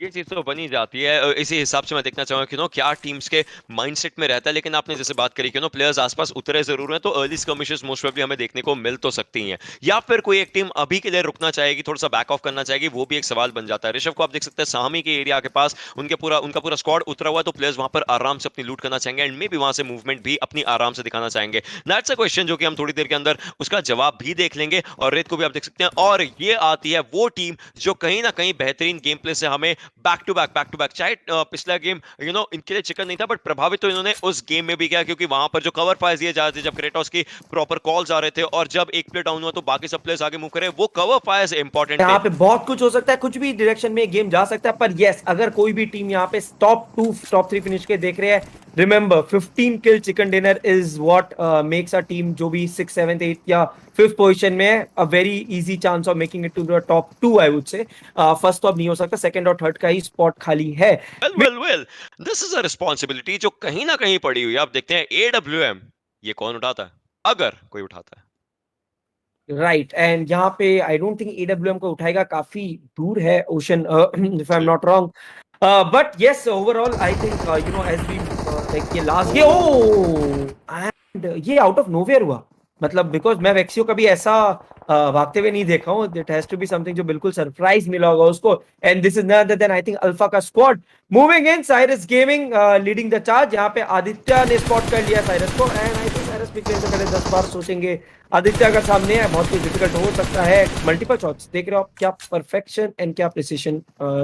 ये चीज तो बनी जाती है। इसी हिसाब से मैं देखना चाहूंगा कि क्या टीम्स के माइंडसेट में रहता है। लेकिन आपने जैसे बात करी कि प्लेयर्स आसपास उतरे जरूर हैं तो अर्ली स्कर्मिशेस मोस्ट प्रोबेबली हमें देखने को मिल तो सकती हैं, या फिर कोई एक टीम अभी के लिए रुकना चाहेगी, थोड़ा सा बैक ऑफ करना चाहेगी, वो भी एक सवाल बन जाता है। ऋषभ को आप देख सकते हैं सामी के एरिया के पास उनका पूरा स्क्वाड उतरा हुआ है तो प्लेयर्स वहां पर आराम से अपनी लूट करना चाहेंगे एंड मे भी वहां से मूवमेंट भी अपनी आराम से दिखाना चाहेंगे। दैट्स अ क्वेश्चन जो कि हम थोड़ी देर के अंदर उसका जवाब भी देख लेंगे। और रेत को भी आप देख सकते हैं। और ये आती है वो टीम जो कहीं ना कहीं बेहतरीन गेम प्ले से हमें बैक टू बैक चाहे पिछला गेम इनके लिए चिकन नहीं था बट प्रभावित तो इन्होंने उस गेम में भी किया, क्योंकि वहां पर जो कवर फायर दिए जा रहे थे जब क्रेटोस की प्रॉपर कॉल्स आ रहे थे और जब एक प्लेयर डाउन हुआ तो बाकी सब प्लेयर्स आगे मूव करे, वो कवर फायर इंपॉर्टेंट है। यहाँ पे बहुत कुछ हो सकता है, कुछ भी डायरेक्शन में गेम जा सकता है। पर यस, अगर कोई भी टीम यहाँ पे टॉप 2 टॉप 3 फिनिश के देख रहे हैं, remember 15 kill chicken dinner is what makes a team जो भी 6th 7th 8th या 5th पोजीशन में है a very easy chance of making it to the top 2। I would say first तो अब नहीं हो सकता, सेकंड और थर्ड का ही स्पॉट खाली है। Well this is a responsibility जो कहीं ना कहीं पड़ी हुई है। आप देखते हैं AWM ये कौन उठाता है, अगर कोई उठाता है। राइट एंड यहाँ पे आई डोंट थिंक AWM को उठाएगा, काफी दूर है Ocean if I am not wrong. But yes overall I think as we like ये लास्ट ये एंड ये आउट ऑफ नोवेयर हुआ। मतलब बिकॉज मैं वेक्सियो कभी ऐसा भागते हुए नहीं देखा हूँ. It has to be something जो बिल्कुल सरप्राइज मिला होगा उसको. And this is none other than I think Alpha का squad moving in. Cyrus gaming leading the charge. यहाँ पे आदित्य ने स्पॉट कर लिया साइरस को. एंड आई थिंक साइरस पिछले से पहले 10 बार सोचेंगे. आदित्य अगर सामने है बहुत कुछ डिफिकल्ट हो सकता है. मल्टीपल शॉट्स देख रहे हो आप. क्या परफेक्शन एंड क्या प्रिसिशन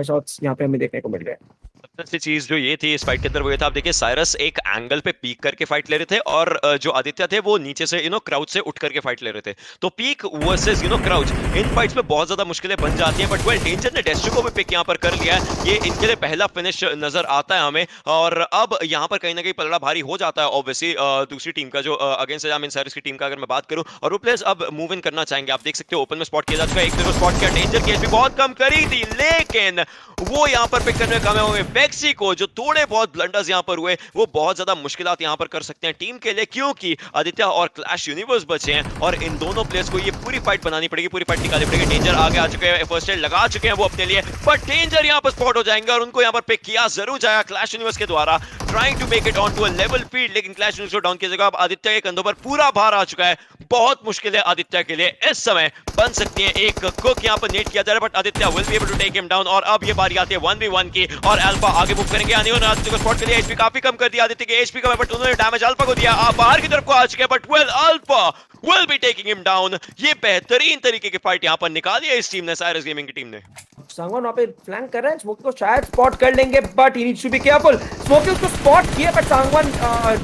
शॉट्स यहाँ पे हमें देखने को मिल रहे हैं. सबसे चीज जो ये थी इस फाइट के अंदर वो ये था, आप देखिए साइरस एक एंगल पे पीक करके फाइट ले रहे थे और जो आदित्य थे वो नीचे से क्राउच से उठ करके फाइट ले रहे थे. तो पीक वर्सेस क्राउच, इन फाइट्स में बहुत ज्यादा मुश्किलें बन जाती हैं. बट वेल डेंजर ने डेस्ट्रो को भी पिक यहाँ पर कर लिया है. ये इनके लिए पहला फिनिश नजर आता है हमें. और अब यहाँ पर कहीं ना कहीं पलड़ा भारी हो जाता है ऑब्वियसली दूसरी टीम का, जो अगेंस्ट आई मीन साइरस की टीम का अगर मैं बात करूं. और वो प्लेयर्स अब मूव इन करना चाहेंगे. आप देख सकते हो ओपन में स्पॉट किया जा चुका है. एक प्लेयर को स्पॉट किया. डेंजर की एचपी बहुत कम करी थी लेकिन वो यहाँ पर पिक करने में कामयाब होंगे. वेक्सी को जो थोड़े बहुत ब्लंडर्स यहाँ पर हुए वो बहुत ज्यादा मुश्किलात यहाँ पर कर सकते हैं टीम के लिए, क्योंकि आदित्य और क्लैश यूनिवर्स बचे हैं और इन दोनों प्लेयर्स को ये पूरी फाइट बनानी पड़ेगी, पूरी फाइट निकालनी पड़ेगी. डेंजर आगे आ चुके हैं, फर्स्ट एड लगा चुके हैं वो अपने लिए. बट डेंजर यहाँ पर स्पॉट हो जाएंगे और उनको यहाँ पर पिक किया जरूर जाएगा क्लैश यूनिवर्स के द्वारा, trying to make it on to a level field. लेकिन क्लैश यूनिवर्स को डाउन किया जाएगा. अब आदित्य के कंधों पर पूरा भार आ चुका है. बहुत मुश्किल है आदित्य के लिए इस समय. बन सकती है एक कुक यहाँ पर नेट किया जा रहा है but Aditya will be able to take him down. और अब ये बारी आती है 1v1 की और अल्फा आगे मूव करेंगे. आदित्य को स्पॉट के लिए एचपी काफी कम कर दिया. आदित्य के एचपी कम है बट उन्होंने डैमेज अल्फा को दिया. आप बाहर की तरफ को आ चुके हैं but well alpha will be taking him down. ये बेहतरीन तरीके की फाइट यहाँ पर निकाली है इस टीम ने, साइरस गेमिंग की टीम ने. सांगवान वहां पे फ्लैंक कर रहे हैं. स्मोकी को शायद स्पॉट कर लेंगे but he needs to be careful. Smoky उसको स्पॉट किया बट सांगवान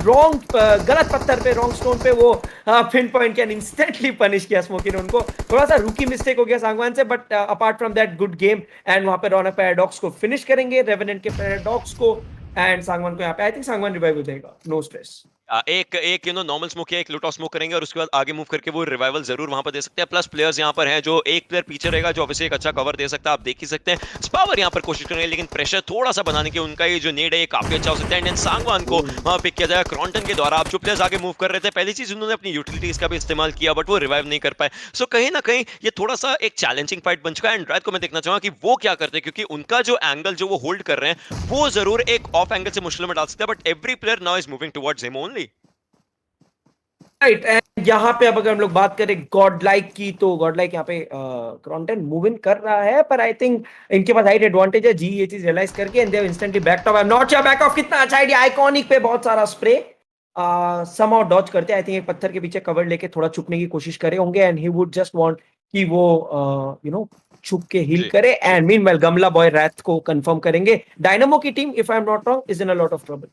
रॉन्ग गलत पत्थर पे, रॉन्ग स्टोन पे वो पिन पॉइंट किया. इंस्टेंटली पनिश किया स्मोकी ने उनको. थोड़ा सा रूकी मिस्टेक हो गया सांगवान से but apart from that good game. And वहां पे रॉनक पैराडॉक्स को फिनिश करेंगे, रेवेनेंट के पैराडॉक्स को. एंड सांगवान को यहाँ पे आई थिंक सांगवान रिवाइव हो जाएगा. No stress. एक एक नॉर्मल स्मोक या एक लूट ऑफ स्मोक करेंगे और उसके बाद आगे मूव करके वो रिवाइवल जरूर वहां पर दे सकते हैं. प्लस प्लेयर्स यहाँ पर हैं, जो एक प्लेयर पीछे रहेगा जो ऑब्वियसली एक अच्छा कवर दे सकता है. आप देख ही सकते हैं स्पावर यहाँ पर कोशिश करेंगे लेकिन प्रेशर थोड़ा सा बनाने के उनका ये जो नीड है ये काफी अच्छा हो सकता है. एंड सांगवान को वहां पिक किया जाएगा क्रॉन्टन के द्वारा. अब जो प्लेयर्स आगे मूव कर रहे थे पहली चीज उन्होंने अपनी यूटिलिटीज का भी इस्तेमाल किया बट वो रिवाइव नहीं कर पाए. सो कहीं ना कहीं ये थोड़ा सा एक चैलेंजिंग फाइट बन चुका है. एंड ड्राइव को मैं देखना चाहूंगा कि वो क्या करते हैं, क्योंकि उनका जो एंगल जो वो होल्ड कर रहे हैं वो जरूर एक ऑफ एंगल से मुश्किल में डाल सकता है. But every player now is moving towards him only. Right. And यहाँ पे अब अगर हम लोग बात करें गॉड लाइक की तो गॉड लाइक यहाँ पे क्रॉन्टन मूव इन कर रहा है पर आई थिंक इनके पास हाइट एडवांटेज है. जी ये चीज रियलाइज करके and they have instantly back of. I am not sure back of कितना अच्छा आइडिया. आइकॉनिक पे बहुत सारा स्प्रे समहाउ डॉज करते हैं. आई थिंक एक पत्थर के पीछे कवर लेके थोड़ा छुपने की कोशिश करे होंगे and he would just want कि वो छुप के हील करे. एंड मीनवाइल गमला बॉय रैथ को कंफर्म करेंगे. डायनामो की team if I am not wrong is in a lot of trouble.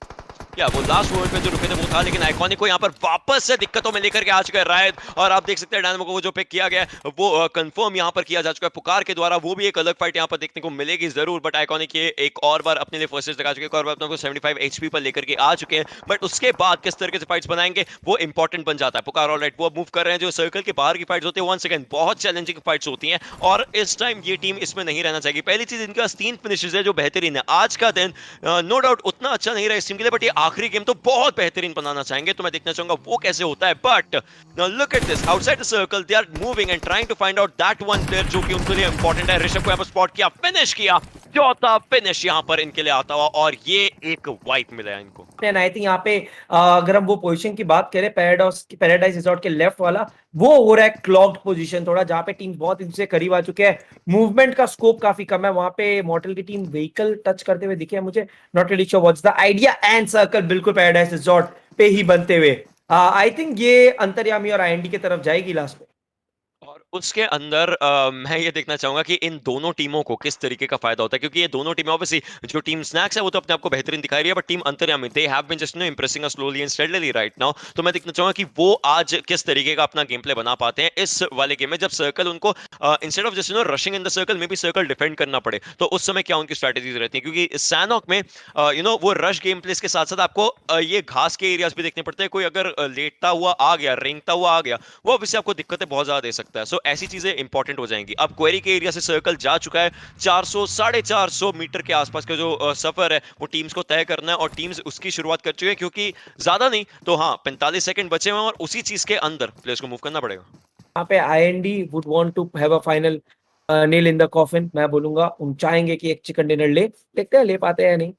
क्या वो लास्ट मोमेंट पे जो रुके थे वो था, लेकिन आइकॉनिक को यहाँ पर वापस से दिक्कतों में लेकर के आ चुका है रायत. और आप देख सकते हैं डायनामो को जो पिक किया गया है वो कंफर्म यहाँ पर किया जा चुका है पुकार के द्वारा. वो भी एक अलग फाइट यहाँ पर देखने को मिलेगी जरूर. बट आइकॉनिक ये एक और बार अपने लिए फर्स्ट एज लगा चुके हैं, एक और बार अपने को 75 एचपी पर लेकर के आ चुके हैं. बट उसके बाद किस तरीके से फाइट्स बनाएंगे वो इंपॉर्टेंट बन जाता है. पुकार ऑलराइट वो मूव कर रहे हैं. जो सर्कल के बाहर की फाइट्स होती है वन सेकंड बहुत चैलेंजिंग फाइट्स होती हैं और इस टाइम ये टीम इसमें नहीं रहना चाहिए. पहली चीज इनके पास 3 फिनिशेस है जो बेहतरीन है. आज का दिन नो डाउट उतना अच्छा नहीं रहा इस टीम के लिए बट ये आखिरी गेम तो बहुत बेहतरीन बनाना चाहेंगे. तो मैं देखना चाहूंगा वो कैसे होता है. But look at this outside the circle they are moving and trying to find out that one player जो कि उनके लिए इंपॉर्टेंट है. ऋषभ को यहाँ पर स्पॉट किया, फिनिश किया. चौथा फिनिश यहाँ पर इनके लिए आता हुआ और ये एक वाइप मिला है इनको. एंड आई थिंक यहाँ पे अगर हम वो पोजीशन की बात करें पैराडाइज रिजॉर्ट के लेफ्ट वाला वो हो रहा है क्लॉग्ड पोजीशन थोड़ा, जहाँ पे टीम बहुत इनसे करीब आ चुके हैं. मूवमेंट का स्कोप काफी कम है वहां पे. मॉर्टल की टीम व्हीकल टच करते हुए दिखे मुझे. Not really sure what's the idea. And circle बिल्कुल पैराडाइज रिजॉर्ट पे ही बनते हुए आई थिंक ये अंतर्यामी और आईएनडी की तरफ जाएगी लास्ट में. और उसके अंदर मैं ये देखना चाहूंगा कि इन दोनों टीमों को किस तरीके का फायदा होता है, क्योंकि ये दोनों टीमें ऑब्वियसली जो टीम स्नैक्स है वो तो अपने आप को बेहतरीन दिखाई रही है but team Antaryami they have been just impressing us slowly and steadily right now. तो मैं देखना चाहूंगा कि वो आज किस तरीके का अपना गेम प्ले बना पाते हैं इस वाले गेम में, जब सर्कल उनको instead of just rushing in the circle may be circle defend करना पड़े. तो उस समय क्या उनकी स्ट्रेटेजीज रहती है, क्योंकि सैनॉक में वो रश गेम प्ले के साथ साथ आपको ये घास के एरियाज भी देखने पड़ते हैं. कोई अगर लेटता हुआ आ गया, रेंगता हुआ आ गया, वो ऑब्वियसली आपको दिक्कतें बहुत ज्यादा दे सकता है. सो ऐसी चीजें इंपॉर्टेंट हो जाएंगी. अब क्वेरी के एरिया से सर्कल जा चुका है. 400-450 मीटर के आसपास का जो सफर है वो टीम्स को तय करना है और टीम्स उसकी शुरुआत कर चुके हैं, क्योंकि ज्यादा नहीं तो हाँ 45 सेकंड बचे हुए हैं और उसी चीज के अंदर प्लेयर्स को मूव करना पड़ेगा. यहाँ पे IND would want to have a final nail in the coffin. मैं बोलूंगा उन चाहेंगे कि एक चिकन डिनर ले. देखते हैं ले पाते हैं या नहीं.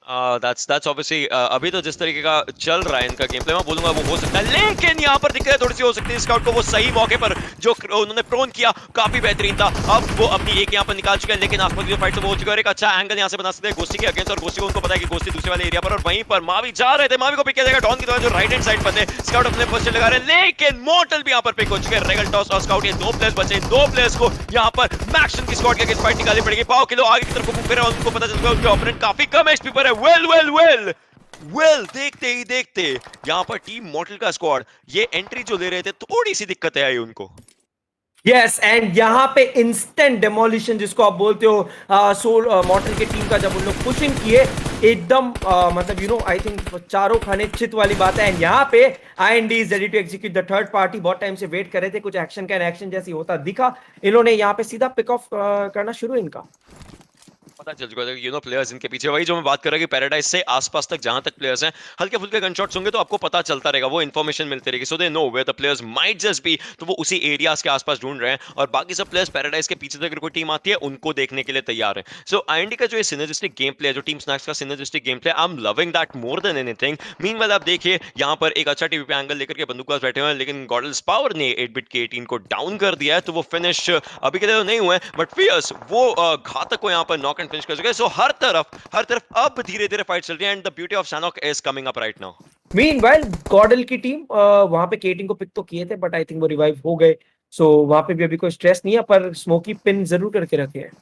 दैट्स ऑब्वियसली अभी तो जिस तरीके का चल रहा है इनका गेम प्ले, मैं बोलूंगा वो हो सकता है, लेकिन यहाँ पर दिक्कत थोड़ी सी हो सकती है स्काउट को। वो सही मौके पर जो उन्होंने प्रोन किया काफी बेहतरीन था। अब वो अपनी एक यहाँ पर निकाल चुके हैं, लेकिन आसपास की जो फाइट वो हो चुकी है और एक अच्छा एंगल यहाँ से बना सकते हैं गोस्टी के अगेंस्ट, और गोस्टी को उनको पता है कि गोस्टी दूसरे वाले एरिया पर, और वहीं पर मावी जा रहे थे, मावी को पिक किया जाएगा डॉन की तरह जो राइट हैंड साइड पर थे। स्काउट अपने फर्स्ट लगा रहे हैं, लेकिन मॉर्टल भी यहाँ पर पिक हो चुके हैं। रेगल टॉस और स्काउट, ये दो प्लेयर्स बचे, दो प्लेयर्स को यहाँ पर मैक्सन की स्क्वाड के अगेंस्ट फाइट निकालनी पड़ेगी। पाव किलो आगे की तरफ को मूव कर रहे हैं और उनको पता चल गया उनके ओपोनेंट काफी कम एचपी पर है। वेल देखते ही देखते यहाँ पर टीम मॉर्टल का स्क्वाड ये एंट्री जो ले रहे थे, थोड़ी सी दिक्कतें आई उनको। यस, एंड यहाँ पे इंस्टेंट डेमोलिशन जिसको आप बोलते हो, सोल मॉर्टल की टीम का जब उन लोग पुशिंग किए एकदम, मतलब आई थिंक चारों खाने चित वाली बात है। एंड यहाँ पे IND is ready to execute the third party. बहुत टाइम से वेट कर रहे थे, कुछ एक्शन का एक्शन जैसी होता दिखा, इन्होंने यहाँ पे सीधा पिक ऑफ करना शुरू इनका पता चल चुका है प्लेयर्स इनके पीछे, वही जो मैं बात कर रहा हूँ कि पैराडाइज से आसपास तक जहां तक प्लेयर्स हैं हल्के फुल्के गन शॉट्स होंगे तो आपको पता चलता रहेगा, वो इन्फॉर्मेशन मिलती रहेगी, so they know where the players might just be, तो वो उसी एरियाज के आसपास ढूंढ रहे हैं और बाकी सब प्लेयर्स पैराडाइज के पीछे अगर कोई टीम आती है उनको देखने के लिए तैयार है। सो IND का जो ये सिनर्जिस्टिक गेम प्ले है, जो टीम स्नैक्स का synergistic game play, I am loving that more than anything. Meanwhile आप देखिए यहाँ पर एक अच्छा टीवी पे एंगल लेकर के बंदूकबाज बैठे हुए हैं, लेकिन गॉडल्स पावर ने 8-बिट के 18 को डाउन कर दिया है, तो वो फिनिश अभी के लिए तो नहीं हुए, बट फियर्स वो घातक को यहाँ पर नॉक एंड फिनिश कर चुके हैं। सो हर तरफ अब धीरे धीरे फाइट चल रही है, and the beauty of Sanhok is coming up right now. Meanwhile GodL की टीम वहां पे केटिंग को पिक तो किए थे, बट आई थिंक वो रिवाइव हो गए, सो वहां पे भी अभी कोई स्ट्रेस नहीं है, पर स्मोकी पिन जरूर करके रखे हैं।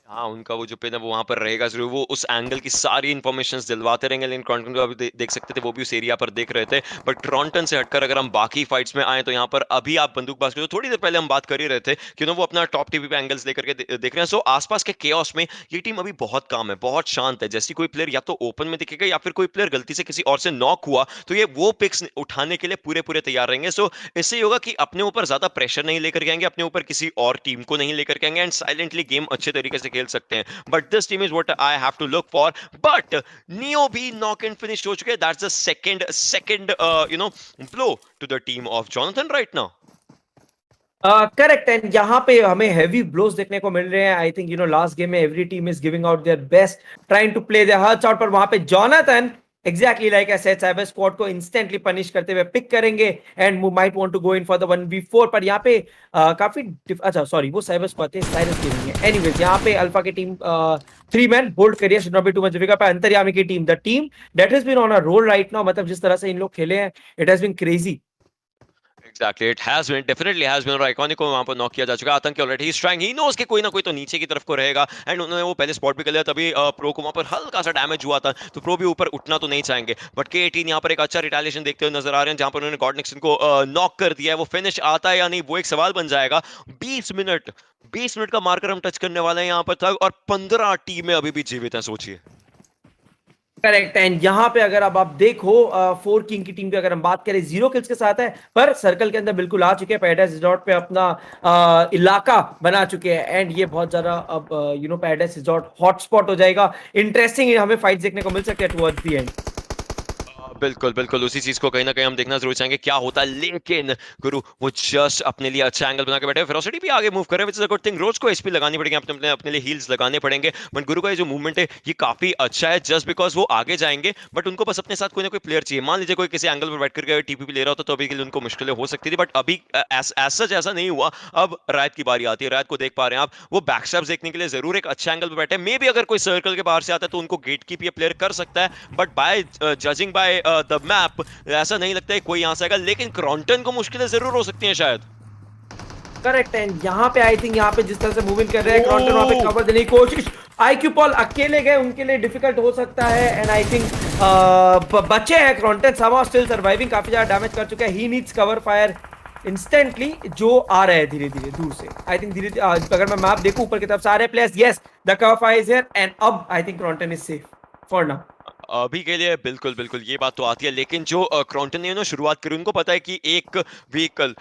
हाँ, उनका वो जो पिन है वो वहां पर रहेगा जरूर, वो उस एंगल की सारी इन्फॉर्मेशंस दिलवाते रहेंगे, लेकिन क्रॉन्टन को अभी देख सकते थे, वो भी उस एरिया पर देख रहे थे। बट क्रॉन्टन से हटकर अगर हम बाकी फाइट्स में आए तो यहाँ पर अभी आप बंदूकबाज को थोड़ी देर पहले हम बात कर ही रहे थे कि वो अपना टॉप टीवी पे एंगल्स लेकर के देख रहे हैं। सो आसपास के केओस में ये टीम अभी बहुत काम है, बहुत शांत है। जैसी कोई प्लेयर या तो ओपन में दिखेगा या फिर कोई प्लेयर गलती से किसी और से नॉक हुआ तो ये वो पिक्स उठाने के लिए पूरे पूरे तैयार रहेंगे। सो इससे ये होगा कि अपने ऊपर ज्यादा प्रेशर नहीं लेकर के आएंगे, अपने ऊपर किसी और टीम को नहीं लेकर के आएंगे, एंड साइलेंटली गेम अच्छे तरीके से खेल सकते हैं। But this team is what I have to look for. But Neo भी knock and finish हो चुके हैं. That's the second blow to the team of Jonathan right now. Correct, and यहाँ पे हमें हैवी ब्लोज देखने को मिल रहे हैं। आई थिंक लास्ट गेम में every team is giving out their best, trying to play their hearts out, पर वहां पे Jonathan exactly like I said cyber squad को इंस्टेंटली पनिश करते हुए पिक करेंगे and might want to go in for the 1v4, पर यहाँ पे काफी अच्छा सॉरी वो साइबर स्क्वाड थे, साइरस गेमिंग है। एनीवेज यहाँ पे अल्फा की टीम 3 मैन होल्ड करिए, should not be too much difficult, पर अंतर्यामी की team the team that has been on a roll right now, मतलब जिस तरह से इन लोग खेले हैं it has been crazy. Exactly, it has been, definitely has been, और आइकॉनिक को वहां पर नॉक किया जा चुका है। Aatank already he trying, he knows कि कोई ना कोई तो नीचे की तरफ को रहेगा, एंड उन्होंने वो पहले स्पॉट भी कर लिया, तभी प्रो को वहां पर हल्का सा डैमेज हुआ था, तो प्रो भी ऊपर उठना तो नहीं चाहेंगे। बट K18 यहाँ पर एक अच्छा रिटेलिएशन देखते हुए नजर आ रहे हैं, जहां पर उन्होंने गॉड निक्सन को नॉक कर दिया है। वो फिनिश आता है या नहीं वो एक सवाल बन जाएगा। 20 मिनट का मार्कर हम टच करने वाले हैं यहाँ पर तक, और 15 टीमें अभी भी जीवित हैं, सोचिए। करेक्ट, एंड यहाँ पे अगर अब आप देखो 4 किंग की टीम की अगर हम बात करें 0 किल्स के साथ है, पर सर्कल के अंदर बिल्कुल आ चुके हैं, पैराडाइज रिजॉर्ट पे अपना इलाका बना चुके हैं, एंड ये बहुत ज्यादा अब पैराडाइज रिजॉर्ट हॉटस्पॉट हो जाएगा। इंटरेस्टिंग हमें फाइट देखने को मिल सकते हैं टुवर्ड्स द एंड। बिल्कुल बिल्कुल उसी चीज को कहीं ना कहीं हम देखना जरूर चाहेंगे क्या होता है, लेकिन गुरु वो जस्ट अपने लिए अच्छा एंगल बना के बैठे हैं। फेरोसिटी भी आगे मूव कर रहे हैं, which is a good thing. रोज को एचपी लगानी पड़ेगी, अपने लिए हील्स लगाने पड़ेंगे, बट गुरु का ये जो मूवमेंट है ये काफी अच्छा है, जस्ट बिकॉज वो आगे जाएंगे, बट उनको बस अपने साथ कोई ना कोई प्लेयर चाहिए। मान लीजिए कोई किसी एंगल पर बैठ करके टीपीपी ले रहा होता तो अभी के लिए उनको मुश्किलें हो सकती थी, बट अभी सच ऐसा नहीं हुआ। अब रायत की बारी आती है, रायत को देख पा रहे हैं आप, वो बैकस्टैब्स देखने के लिए जरूर एक अच्छा एंगल पर बैठे। मे बी अगर कोई सर्कल के बाहर से आता है तो उनको गेट कीप ये प्लेयर कर सकता है, but by judging by the map ऐसा नहीं लगता है कोई यहां से आएगा, लेकिन क्रॉन्टन को मुश्किलें जरूर हो सकती हैं शायद। करेक्ट, एंड यहाँ पे आई थिंक यहाँ पे जिस तरह से मूविंग कर रहे हैं क्रॉन्टन, वहां पे कवर देने की कोशिश, आईक्यू पॉल अकेले गए उनके लिए डिफिकल्ट हो सकता है, एंड आई थिंक बचे हैं क्रॉन्टन समहाउ स्टिल सर्वाइविंग, काफी ज्यादा डैमेज कर चुका है। He needs cover fire instantly, जो आ रहा है धीरे धीरे दूर से। आई थिंक धीरे अगर मैं मैप देखूं ऊपर की तरफ सारे players, yes the cover fire is here, and अब I think Kronten is safe for now. अभी के लिए बिल्कुल बिल्कुल ये बात तो आती है, लेकिन जो क्रॉन्टन ने ना शुरुआत करी, उनको पता है कि एक व्हीकल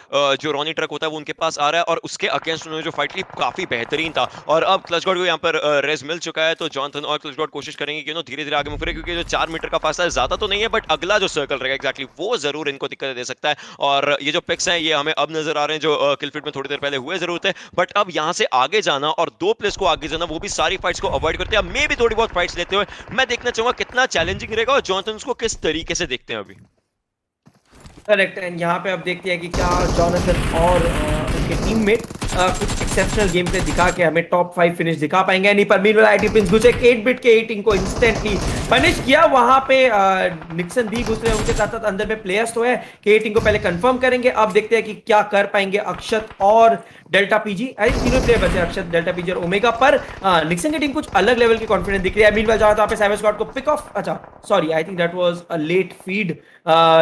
जो रॉनी ट्रक होता है वो उनके पास आ रहा है, और उसके अगेंस्ट उन्होंने जो फाइट ली काफी बेहतरीन था। और अब क्लच गॉड को यहाँ पर रेस मिल चुका है, तो जॉनथन और क्लच गॉड कोशिश करेंगे कि धीरे धीरे आगे मूव करें, क्योंकि जो 4 मीटर का फासला है ज्यादा तो नहीं है, बट अगला जो सर्कल रहेगा एक्जैक्टली वो जरूर इनको दिक्कत दे सकता है। और ये जो पिक्स हैं ये हमें अब नजर आ रहे हैं जो किलफील्ड में थोड़ी देर पहले हुए जरूर थे, बट अब यहाँ से आगे जाना और 2 प्लेस को आगे जाना, वो भी सारी फाइट्स को अवॉइड करते हैं, मे भी थोड़ी बहुत फाइट्स लेते हुए। मैं देखना चाहूंगा कितना चैलेंजिंग रहेगा और जॉनथन को किस तरीके से देखते हैं अभी। करेक्ट। एंड यहाँ पे अब देखते हैं कि क्या जॉनथन और उनके टीममेट कुछ एक्सेप्शनल गेम प्ले दिखा के हमें टॉप 5 फिनिश दिखा पाएंगे नहीं। पर मीनवाइल आईटी प्रिंस घुसे 8 बिट के 18 को इंस्टेंटली पनिश किया। वहां पे निक्सन भी घुस रहे हैं, उनके साथ साथ अंदर में प्लेयर्स तो है कि 18 को पहले कंफर्म करेंगे। अब देखते हैं कि क्या कर पाएंगे अक्षत और डेल्टा पीजी। तीनों प्लेयर बचे, अक्षत, डेल्टा पीजी और ओमेगा। पर निक्सन की टीम कुछ अलग लेवल की कॉन्फिडेंस दिख रही है। मीनवाइल जहां पे साइबर स्क्वाड को पिक ऑफ, अच्छा sorry I think that was a late feed.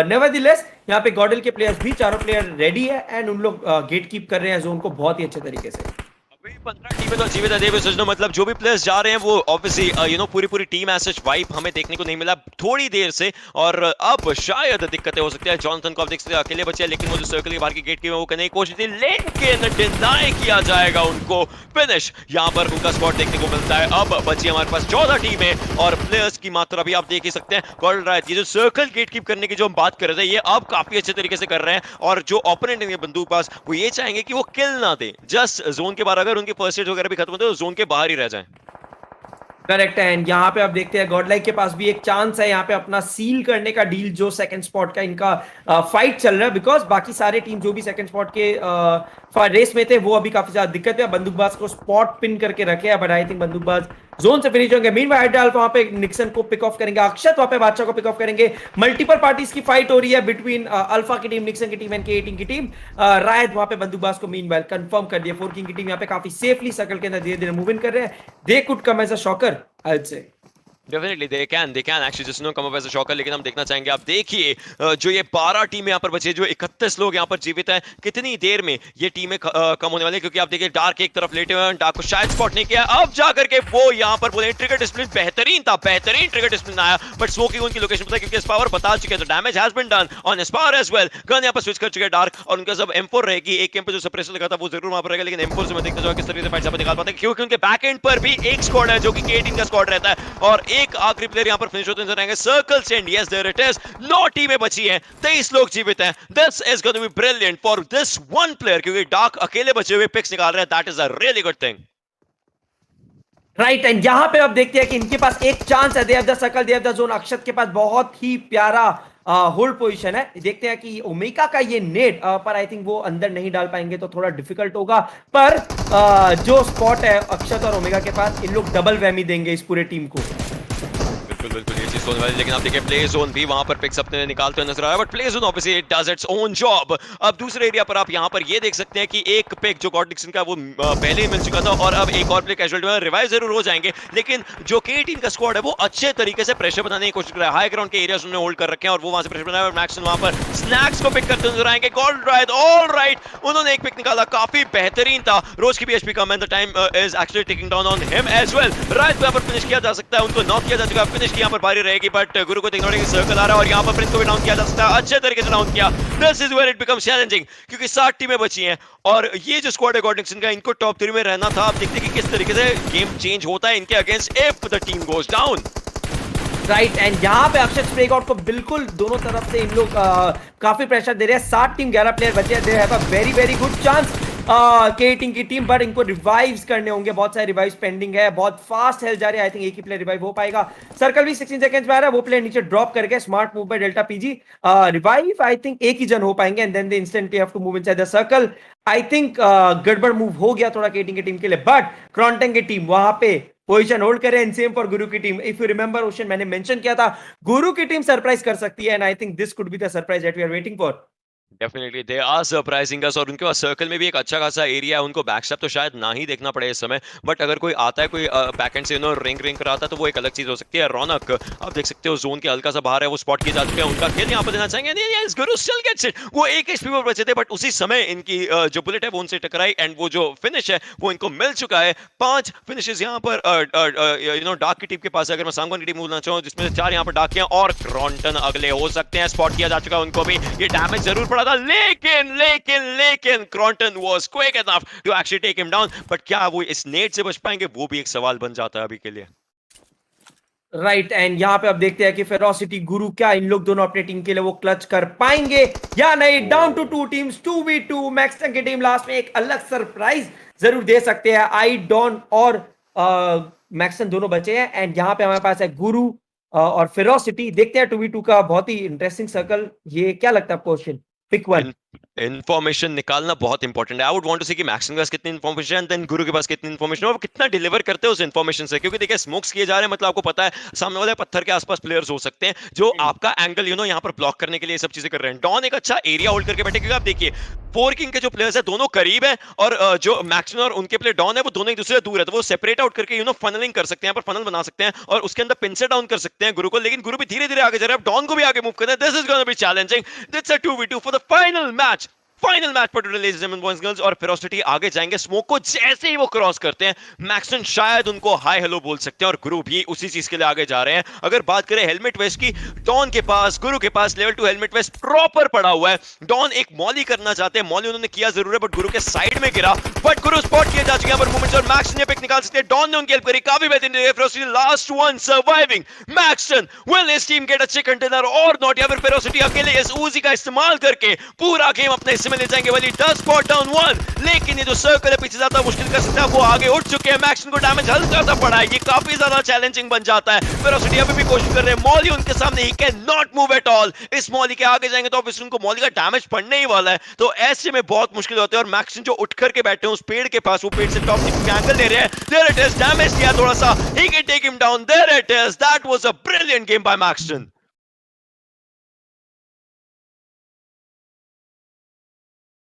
Nevertheless यहाँ पे गॉडल के प्लेयर्स भी चारों प्लेयर रेडी है एंड उन लोग गेट कीप कर रहे हैं जोन को बहुत ही अच्छे तरीके से। अभी 15 टीमें तो जीवित है देवी सजनो, मतलब जो भी प्लेयर्स जा रहे हैं वो ऑब्वियसली पूरी टीम एज सच वाइप हमें देखने को नहीं मिला थोड़ी देर से, और अब शायद दिक्कतें हो सकती है। जॉनथन को आप देख सकते हैं अकेले बचे हैं, लेकिन वो जो सर्कल के बाहर की गेट की वो करने की कोशिश थी, लेकिन डिनाई किया जाएगा उनको फिनिश। यहाँ पर उनका स्पॉट देखने को मिलता है। अब बची हमारे पास 14 टीमें और प्लेयर्स की मात्रा भी आप देख ही सकते हैं। गॉल्ड राइट, ये जो सर्कल गेट कीप करने की जो हम बात कर रहे थे, ये अब काफी अच्छे तरीके से कर रहे हैं, और जो ओपोनेंट है बंदूकबाज वो ये चाहेंगे कि वो किल ना दे, जस्ट जोन के बाहर अगर उनकी फर्स्ट एड वगैरह भी खत्म होते हैं तो जोन के बाहर ही रह जाएं। करेक्ट है। एंड यहाँ पे आप देखते हैं गॉडलाइक के पास भी एक चांस है यहाँ पे अपना सील करने का डील, जो सेकंड स्पॉट का इनका फाइट चल रहा है, बिकॉज बाकी सारे टीम जो भी सेकंड स्पॉट के रेस में थे वो अभी काफी ज्यादा दिक्कत है। बंदूकबाज को स्पॉट पिन करके रखे हैं, बट आई थिंक बंदूकबाज जोन से फिनिश होंगे। मीनवाइल हाइड्राल्फ वहां पे निक्सन को पिक ऑफ करेंगे, अक्षत वहां पे बादशाह को पिक ऑफ करेंगे। मल्टीपल पार्टीज की फाइट हो रही है बिटवीन अल्फा की टीम, निक्सन की टीम एंड के18 की टीम। रायत वहां पे बंदूकबाज को मीनवाइल कंफर्म कर दिया। 4 किंग की टीम यहाँ पे काफी सेफली सर्कल के अंदर धीरे धीरे मूव इन कर रहे हैं। They could come as a shocker I would say. Definitely they can actually just come up as a shocker, लेकिन हम देखना चाहेंगे। आप देखिए जो ये 12 टीमें यहाँ पर बची, जो 31 लोग यहाँ पर जीवित हैं, कितनी देर में ये टीमें कम होने वाली है, क्योंकि आप देखिए डार्क एक तरफ लेटे हुए हैं, डार्क को शायद स्पॉट नहीं किया। अब जाकर के वो यहाँ पर बोले ट्रिगर डिस्प्ले बेहतरीन था, बेहतरीन ट्रिगर डिस्प्ले आया, बट स्मोकिंग उनकी लोकेशन पता है क्योंकि स्पावर बता चुके हैं, तो damage has been done on Spower as well. Gun यहाँ पर स्विच कर चुके हैं डार्क, और उनका सब M4 रहेगी। एक कैंप पे जो सप्रेसर लगा था वो जरूर वहां पर रहेगा, लेकिन M4 से मैं देखता जाऊंगा किस तरीके से फाइट निकाल पाते हैं, क्योंकि उनके बैक एंड पर भी एक स्क्वाड है जो कि K18 का स्क्वाड रहता है, और एक आखिरी प्लेयर पर फिनिश होते नजर आएंगे। सर्कल से यस देयर इट इज, 9 टीमें बची हैं, 23 लोग जीवित हैं। This is going to be brilliant for this one player, क्योंकि डार्क अकेले बचे हुए पिक्स निकाल रहे हैं, that is a really good thing. Right. And यहां पे आप देखते हैं कि इनके पास एक चांस है, they have the circle, they have the zone. Akshat के पास बहुत ही प्यारा होल्ड पोजीशन है। देखते हैं कि ओमेगा का ये नेट पर आई थिंक वो अंदर नहीं डाल पाएंगे तो थोड़ा डिफिकल्ट होगा, पर जो स्पॉट है अक्षत और ओमेगा के पास, इन लोग डबल वैमी देंगे इस पूरे टीम को। बिल्कुल ये चीज होने वाली, लेकिन आप देखिए प्ले जोन भी वहां पर पिक्स अपने निकालते हुए नजर आ रहा है, but play zone obviously it does its own job. अब दूसरे एरिया पर आप यहां पर ये देख सकते हैं कि एक पिक जो गॉड डिक्सन का वो पहले ही मिल चुका था, और अब एक और प्ले कैजुअलिटी में रिवाइव जरूर हो जाएंगे, लेकिन जो K18 का स्क्वाड है वो अच्छे तरीके से प्रेशर बनाने की कोशिश कर रहा है। हाई ग्राउंड के एरियाज उन्होंने होल्ड कर रखे हैं और वो वहां से प्रेशर बनाया, और मैक्सन वहां पर स्नैक्स को पिक करते नजर आएंगे। गोल्ड राइट, ऑलराइट, उन्होंने एक पिक निकाला, काफी बेहतरीन था। रोज की भी एचपी कम and the time is actually taking down on him as well. Right पे यहां पर फिनिश किया जा सकता है, उनको नॉक किया जा चुका है, फिनिश की यहां पर बारी रहेगी, बट गुरु को देखने की सर्कल आ रहा है, और यहां पर प्रिंस को भी डाउन किया जा सकता है, अच्छे तरीके से डाउन किया। This is where it becomes challenging, क्योंकि 7 टीमें बची हैं, और ये जो स्क्वाड है गॉड डिक्सन का, इनको टॉप 3 में रहना था। आप देखते हैं कि किस तरीके से गेम चेंज होता है इनके against if the team goes down. Right. And यहाँ पे अक्षत स्प्रेगआउट को बिल्कुल दोनों तरफ से इन लोग काफी प्रेशर दे रहे हैं। 7 टीम 11 प्लेयर बचे हैं, दे have a very very good chance K18 की टीम, बट इनको रिवाइव्स करने होंगे, बहुत सारे रिवाइव्स पेंडिंग है, बहुत फास्ट हेल्थ जा रही है। आई थिंक एक ही प्लेयर रिवाइव हो पाएगा। सर्कल भी 16 सेकंड्स में आ रहा है, वो प्लेयर नीचे ड्रॉप करके smart move by Delta PG. Revive I think एक ही जन हो पाएंगे, and then they instantly have to move inside the circle. I think गड़बड़ मूव हो गया थोड़ा K18 की टीम के लिए, बट क्रॉन्टन की टीम वहां पे पोजीशन होल्ड करे, एंड सेम फॉर गुरु की team. If you remember Ocean, मैंने मेंशन किया था गुरु की टीम सरप्राइज कर सकती है, and I think this could be the surprise that we are waiting for. Definitely they are surprising us, और उनके पास सर्कल में भी एक अच्छा खासा एरिया है, उनको बैकस्टेप तो शायद ना ही देखना पड़े इस समय, बट अगर कोई आता है, कोई बैकएंड से रिंग रिंग कराता है, तो वो एक अलग चीज हो सकती है। रौनक आप देख सकते हो जोन के हल्का सा बाहर है, वो स्पॉट किए जा चुके हैं, उनका खेल यहाँ पर देना चाहेंगे। Yes, Guru still gets it, वो एक एचपी पर बचे थे, बट उसी समय इनकी जो बुलेट है वो उनसे टकराई, एंड वो जो फिनिश है वो इनको मिल चुका है। 5 फिनिशेस यहाँ पर डार्क की टीम के पास है, अगर मैं सांगवान की टीम बोलना चाहूँ, जिसमें से 4 यहाँ पर डार्क हैं, और क्रॉन्टन अगले हो सकते हैं। स्पॉट किया जा चुका है उनको भी, ये डैमेज जरूर पड़ा था, लेकिन Kronten was quick enough to actually take him down, but क्या वो इस नेट से बच पाएंगे, वो भी एक सवाल बन जाता है अभी के लिए। राइट, एंड यहाँ पे अब देखते हैं कि फेरोसिटी गुरु क्या इन लोग दोनों अपने टीम के लिए वो क्लच कर पाएंगे या नहीं। Down to 2 teams, 2v2। Maxon की टीम लास्ट में एक अलग सरप्राइज जरूर दे सकते हैं। आई डॉन और मैक्सन दोनों बचे हैं, एंड यहाँ पे हमारे पास है गुरु और फेरोसिटी। देखते हैं 2v2 का बहुत ही इंटरेस्टिंग सर्कल। ये क्या लगता है क्वेश्चन? Pick one. इन्फॉर्मेशन निकालना बहुत इंपॉर्टेंट है। आई वुड वांट टू सी कि मैक्सिम के पास कितनी इन्फॉर्मेशन, देन गुरु के पास कितनी इन्फॉर्मेशन है, वो कितना डिलीवर करते हैं उस इन्फॉर्मेशन से। क्योंकि देखिए स्मोक्स किए जा रहे हैं, मतलब आपको पता है सामने वाले पत्थर के आसपास प्लेयर्स हो सकते हैं जो आपका एंगल यहाँ पर ब्लॉक करने के लिए सब चीजें कर रहे हैं। डॉन एक अच्छा एरिया होल्ड करके बैठे, क्योंकि आप देखिए 4 किंग के जो प्लेयर्स है दोनों करीब है, और जो मैक्सिम और उनके प्लेयर डॉन है वो दोनों एक दूसरे से दूर है, तो वो सेपरेट आउट करके फनलिंग कर सकते हैं, पर फनल बना सकते हैं और उसके अंदर पिन से डाउन कर सकते हैं गुरु को। लेकिन गुरु भी धीरे धीरे आगे जा रहे हैं, अब डॉन को भी आगे मूव करना है। This is gonna be challenging. That's a 2v2 for the final match पर लेडीज एंड बॉयज गर्ल्स, और फेरोसिटी आगे जाएंगे। स्मोक को जैसे ही वो क्रॉस करते हैं, मैक्सन शायद उनको हाय हेलो बोल सकते हैं, और गुरु भी उसी चीज के लिए आगे जा रहे हैं। अगर बात करें हेलमेट वेस्ट की, डॉन के पास, गुरु के पास लेवल 2 हेलमेट वेस्ट प्रॉपर पड़ा हुआ है। डॉन एक मॉली करना चाहते हैं, मॉली उन्होंने किया जरूर है, बट गुरु के साइड में गिरा, बट गुरु स्पॉट किया जा चुके हैं पर मूवमेंट्स, और मैक्सन ये पिक निकाल सकते हैं। डॉन ने उनकी हेल्प करी, काफी बेहतरीन। Ferocity last one surviving. Maxon will his team get a chicken dinner और नॉट, या फिर फेरोसिटी अकेले इस उजी का इस्तेमाल करके पूरा गेम अपने हिस्से में ले जाएंगे। वाली स्पॉट डाउन 1, लेकिन ये जो सर्कल है पीछे ज्यादा मुश्किल कर सकता है, वो आगे उठ चुके हैं। मैक्सन को डैमेज हल्का सा पड़ा है, ये काफी ज्यादा चैलेंजिंग बन जाता है। फेरोसिटी अभी भी कोशिश कर रहे हैं, मॉली उनके सामने, he can not move at all. इस मॉली के आगे जाएंगे तो ऑब्वियसली उनको मॉली का डैमेज पड़ने ही वाला है, तो ऐसे में बहुत मुश्किल होता है। और मैक्सन जो उठ करके बैठे हैं उस पेड़ के पास, वो पेड़ से टॉप के एंगल ले रहे हैं। देयर इट इज, डैमेज किया थोड़ा सा, he can take him down. There it is, that was a brilliant game by Maxon.